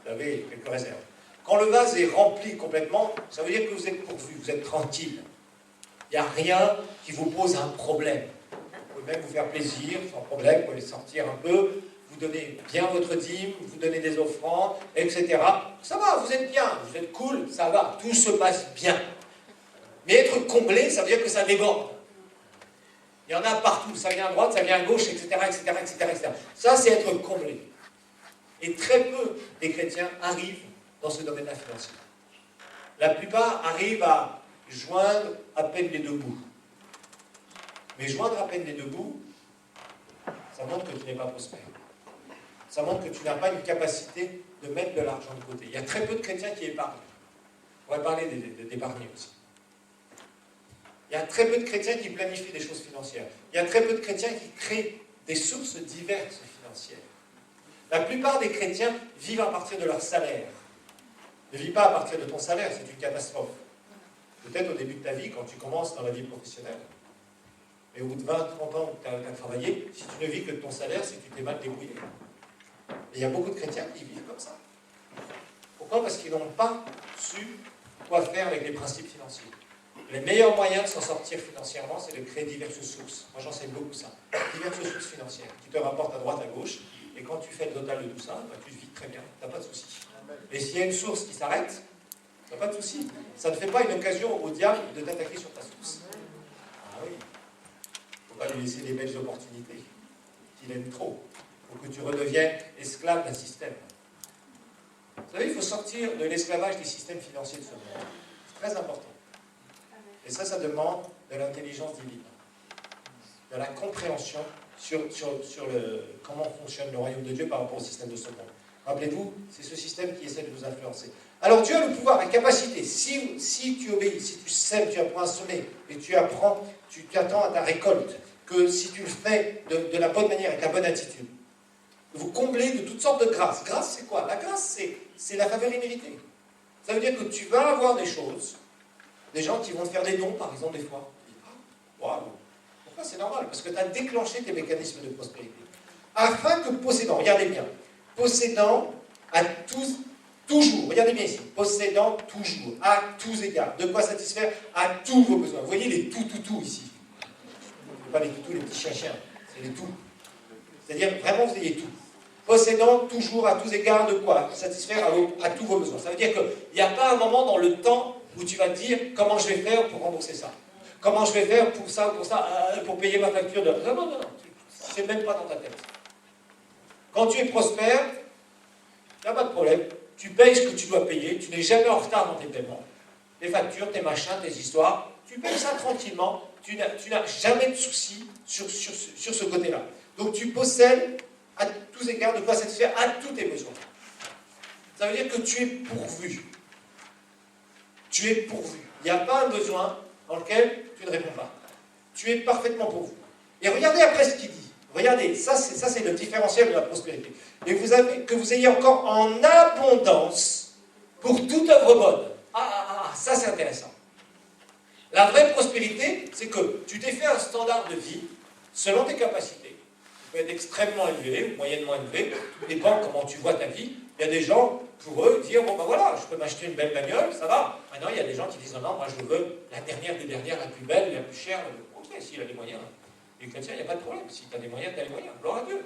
Vous avez quelques réserves. Quand le vase est rempli complètement, ça veut dire que vous êtes pourvu, vous êtes tranquille. Il n'y a rien qui vous pose un problème. Vous pouvez même vous faire plaisir, sans problème, vous pouvez sortir un peu, vous donnez bien votre dîme, vous donnez des offrandes, etc. Ça va, vous êtes bien, vous êtes cool, ça va, tout se passe bien. Mais être comblé, ça veut dire que ça déborde. Il y en a partout, ça vient à droite, ça vient à gauche, etc., etc., etc., etc. Ça, c'est être comblé. Et très peu des chrétiens arrivent dans ce domaine-là financier. La plupart arrivent à joindre à peine les deux bouts. Mais joindre à peine les deux bouts, ça montre que tu n'es pas prospère. Ça montre que tu n'as pas une capacité de mettre de l'argent de côté. Il y a très peu de chrétiens qui épargnent. On va parler d'épargner aussi. Il y a très peu de chrétiens qui planifient des choses financières. Il y a très peu de chrétiens qui créent des sources diverses financières. La plupart des chrétiens vivent à partir de leur salaire. Ne vis pas à partir de ton salaire, c'est une catastrophe. Peut-être au début de ta vie, quand tu commences dans la vie professionnelle. Mais au bout de 20, 30 ans où tu as travaillé, si tu ne vis que de ton salaire, c'est que tu t'es mal débrouillé. Et il y a beaucoup de chrétiens qui vivent comme ça. Pourquoi? Parce qu'ils n'ont pas su quoi faire avec les principes financiers. Les meilleurs moyens de s'en sortir financièrement, c'est de créer diverses sources. Moi, j'enseigne beaucoup ça. Diverses sources financières qui te rapportent à droite, à gauche. Et quand tu fais le total de tout ça, bah, tu vis très bien. Tu n'as pas de souci. Mais s'il y a une source qui s'arrête, tu n'as pas de souci. Ça ne fait pas une occasion au diable de t'attaquer sur ta source. Ah oui. Il ne faut pas lui laisser des belles opportunités qu'il aime trop. Il faut que tu redeviennes esclave d'un système. Vous savez, il faut sortir de l'esclavage des systèmes financiers de ce monde. C'est très important. Et ça demande de l'intelligence divine, de la compréhension sur comment fonctionne le royaume de Dieu par rapport au système de ce monde. Rappelez-vous, c'est ce système qui essaie de vous influencer. Alors Dieu a le pouvoir, la capacité, si tu obéis, si tu sèmes, tu apprends à semer, et tu t'attends à ta récolte, que si tu le fais de la bonne manière, avec la bonne attitude, vous comblez de toutes sortes de grâces. Grâce, c'est quoi? La grâce, c'est la faveur imméritée. Ça veut dire que tu vas avoir des choses, des gens qui vont te faire des dons, par exemple, des fois. Tu dis, ah, waouh, pourquoi? C'est normal, parce que tu as déclenché tes mécanismes de prospérité. Afin que possédant, regardez bien, possédant à tous, toujours, regardez bien ici, possédant toujours, à tous égards, de quoi satisfaire à tous vos besoins. Vous voyez les tout ici. Pas les toutous, les petits chiens, c'est les tout. C'est-à-dire, vraiment, vous ayez tout. Possédant toujours à tous égards de quoi satisfaire à tous vos besoins. Ça veut dire qu'il n'y a pas un moment dans le temps où tu vas te dire comment je vais faire pour rembourser ça. Comment je vais faire pour ça ou pour ça, pour payer ma facture de... Non. C'est même pas dans ta tête. Quand tu es prospère, il n'y a pas de problème. Tu payes ce que tu dois payer. Tu n'es jamais en retard dans tes paiements. Tes factures, tes machins, tes histoires. Tu payes ça tranquillement. Tu n'as jamais de soucis sur ce côté-là. Donc tu possèdes à tous égards de quoi satisfaire à tous tes besoins. Ça veut dire que tu es pourvu. Tu es pourvu. Il n'y a pas un besoin dans lequel tu ne réponds pas. Tu es parfaitement pourvu. Et regardez après ce qu'il dit. Regardez, ça c'est le différentiel de la prospérité. Et que vous ayez encore en abondance pour toute œuvre bonne. Ça c'est intéressant. La vraie prospérité, c'est que tu t'es fait un standard de vie selon tes capacités. Tu peux être extrêmement élevé ou moyennement élevé. Tout dépend comment tu vois ta vie. Il y a des gens, pour eux, dire, bon ben voilà, je peux m'acheter une belle bagnole, ça va. Maintenant, il y a des gens qui disent, non, moi je veux la dernière des dernières, la plus belle, la plus chère. Ok, s'il a les moyens. Les chrétiens, il n'y a pas de problème. Si tu as des moyens, tu as les moyens. Gloire à Dieu.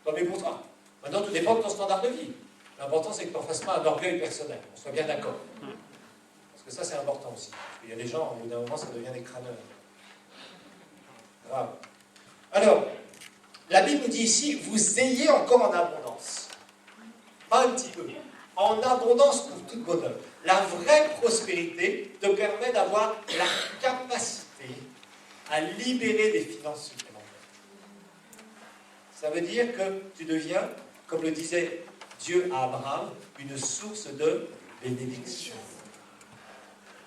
Tant mieux pour toi. Maintenant, tout dépend de ton standard de vie. L'important, c'est que tu n'en fasses pas un orgueil personnel. On soit bien d'accord. Parce que ça, c'est important aussi. Il y a des gens, au bout d'un moment, ça devient des crâneurs. Grave. Alors, La Bible nous dit ici, vous ayez encore en abondance. Pas un petit peu. En abondance pour toute bonne œuvre. La vraie prospérité te permet d'avoir la capacité à libérer des finances supplémentaires. Ça veut dire que tu deviens, comme le disait Dieu à Abraham, une source de bénédiction.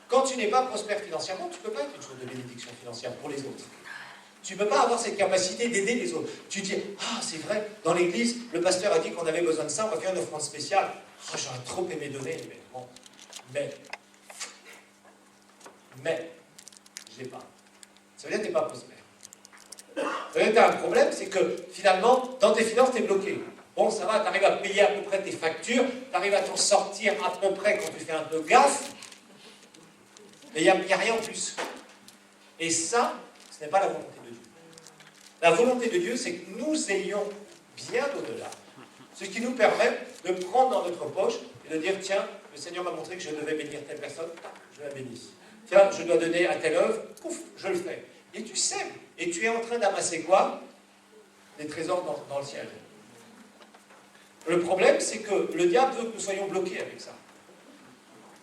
Quand tu n'es pas prospère financièrement, tu ne peux pas être une source de bénédiction financière pour les autres. Tu ne peux pas avoir cette capacité d'aider les autres. Tu dis, ah c'est vrai, dans l'église, le pasteur a dit qu'on avait besoin de ça, on va faire une offrande spéciale. Oh, j'aurais trop aimé donner, mais bon. Mais, je l'ai pas. Ça veut dire que tu n'es pas prospère. Ça veut dire que tu as un problème, c'est que finalement, dans tes finances, tu es bloqué. Bon, ça va, tu arrives à payer à peu près tes factures, tu arrives à t'en sortir à peu près quand tu fais un peu gaffe, mais il n'y a rien en plus. Et ça, ce n'est pas la volonté de Dieu. La volonté de Dieu, c'est que nous ayons bien au-delà. Ce qui nous permet de prendre dans notre poche et de dire, tiens, le Seigneur m'a montré que je devais bénir telle personne, je la bénis. Tiens, je dois donner à telle œuvre, pouf, je le fais. Et tu sèmes. Et tu es en train d'amasser quoi? Des trésors dans le ciel. Le problème, c'est que le diable veut que nous soyons bloqués avec ça.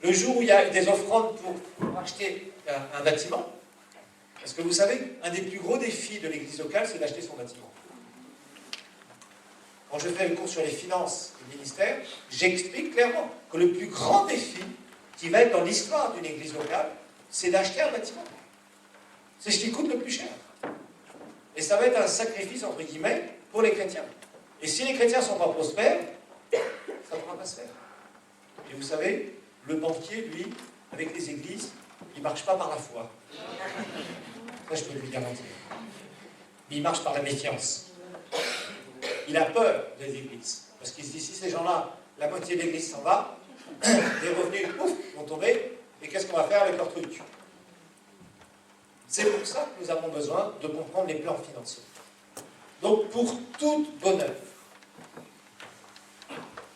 Le jour où il y a des offrandes pour acheter un bâtiment, parce que vous savez, un des plus gros défis de l'église locale, c'est d'acheter son bâtiment. Quand je fais le cours sur les finances du ministère, j'explique clairement que le plus grand défi qui va être dans l'histoire d'une église locale, c'est d'acheter un bâtiment. C'est ce qui coûte le plus cher. Et ça va être un sacrifice, entre guillemets, pour les chrétiens. Et si les chrétiens ne sont pas prospères, ça ne pourra pas se faire. Et vous savez, le banquier, lui, avec les églises, il ne marche pas par la foi. Ça, je peux vous le garantir. Mais il marche par la méfiance. Il a peur des églises. Parce qu'il se dit, si ces gens-là, la moitié de l'église s'en va, les revenus, pouf, vont tomber, et qu'est-ce qu'on va faire avec leur truc? C'est pour ça que nous avons besoin de comprendre les plans financiers. Donc, pour toute bonne œuvre.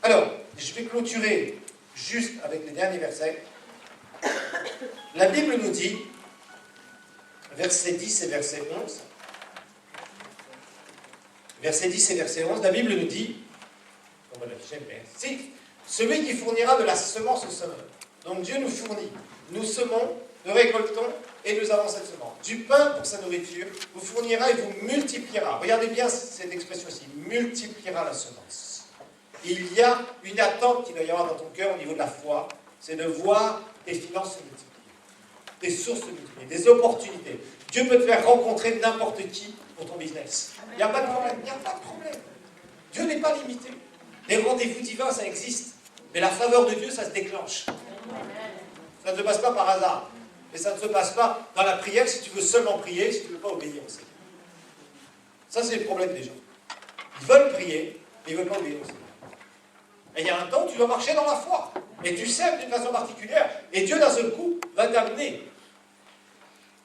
Alors, je vais clôturer juste avec les derniers versets. La Bible nous dit, versets 10 et verset 11, verset 10 et verset 11, la Bible nous dit, on va l'afficher, merci, celui qui fournira de la semence au semeur. Donc Dieu nous fournit, nous semons, nous récoltons et nous avons cette semence. Du pain pour sa nourriture, vous fournira et vous multipliera. Regardez bien cette expression-ci, multipliera la semence. Il y a une attente qu'il doit y avoir dans ton cœur au niveau de la foi, c'est de voir tes finances se multiplier, tes sources se multiplier, des opportunités. Dieu peut te faire rencontrer n'importe qui pour ton business. Il n'y a pas de problème, il n'y a pas de problème. Dieu n'est pas limité. Les rendez-vous divins, ça existe. Mais la faveur de Dieu, ça se déclenche. Ça ne se passe pas par hasard. Et ça ne se passe pas dans la prière si tu veux seulement prier, si tu ne veux pas obéir au Seigneur. Ça, c'est le problème des gens. Ils veulent prier, mais ils ne veulent pas obéir au Seigneur. Et il y a un temps où tu dois marcher dans la foi. Et tu sèmes d'une façon particulière. Et Dieu, d'un seul coup, va t'amener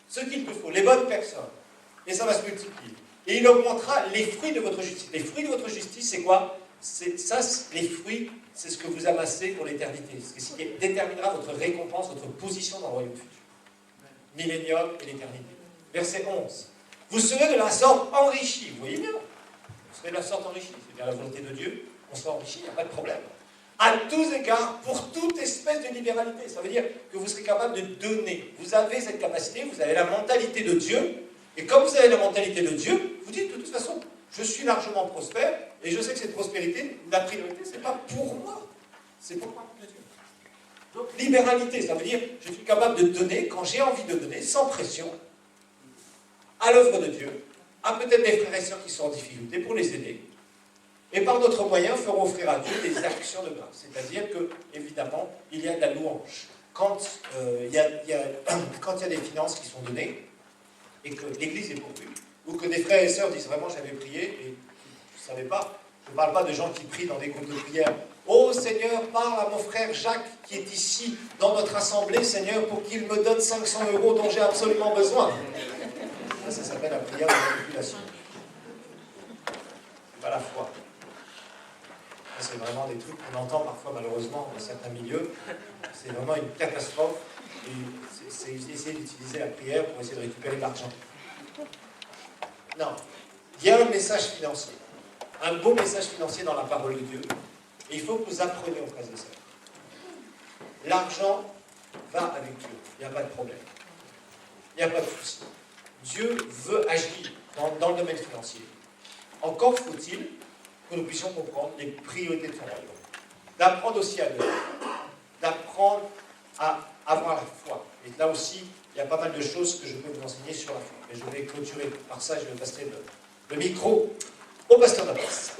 ce qu'il te faut, les bonnes personnes. Et ça va se multiplier. Et il augmentera les fruits de votre justice. Les fruits de votre justice, c'est quoi? Les fruits, c'est ce que vous amassez pour l'éternité. C'est ce qui déterminera votre récompense, votre position dans le royaume futur. Millénium et l'éternité. Verset 11. Vous serez de la sorte enrichis. Vous voyez bien? Vous serez de la sorte enrichis. C'est bien la volonté de Dieu. On soit enrichi, il n'y a pas de problème. À tous égards, pour toute espèce de libéralité. Ça veut dire que vous serez capable de donner. Vous avez cette capacité, vous avez la mentalité de Dieu. Et comme vous avez la mentalité de Dieu, vous dites de toute façon, je suis largement prospère, et je sais que cette prospérité, la priorité, ce n'est pas pour moi, c'est pour le royaume de Dieu. Donc, libéralité, ça veut dire, je suis capable de donner, quand j'ai envie de donner, sans pression, à l'œuvre de Dieu, à peut-être des frères et sœurs qui sont en difficulté, pour les aider. Et par d'autres moyens, feront offrir à Dieu des actions de grâce. C'est-à-dire que, évidemment, il y a de la louange. Quand il y a des finances qui sont données, et que l'Église est pourvue, ou que des frères et sœurs disent vraiment j'avais prié, et je ne savais pas, je ne parle pas de gens qui prient dans des groupes de prière. Oh Seigneur, parle à mon frère Jacques qui est ici dans notre assemblée, Seigneur, pour qu'il me donne 500 € dont j'ai absolument besoin. Ça s'appelle la prière de manipulation. C'est pas la foi. C'est vraiment des trucs qu'on entend parfois malheureusement dans certains milieux. C'est vraiment une catastrophe. Et c'est essayer d'utiliser la prière pour essayer de récupérer de l'argent. Non. Il y a un message financier, un beau message financier dans la parole de Dieu. Et il faut que vous appreniez, frères et sœurs. L'argent va avec Dieu, il n'y a pas de problème. Il n'y a pas de souci. Dieu veut agir dans le domaine financier. Encore faut-il que nous puissions comprendre les priorités de son royaume. D'apprendre aussi à l'œuvre, d'apprendre à avoir la foi. Et là aussi, il y a pas mal de choses que je peux vous enseigner sur la foi. Mais je vais clôturer par ça, je vais passer le micro au pasteur Damas.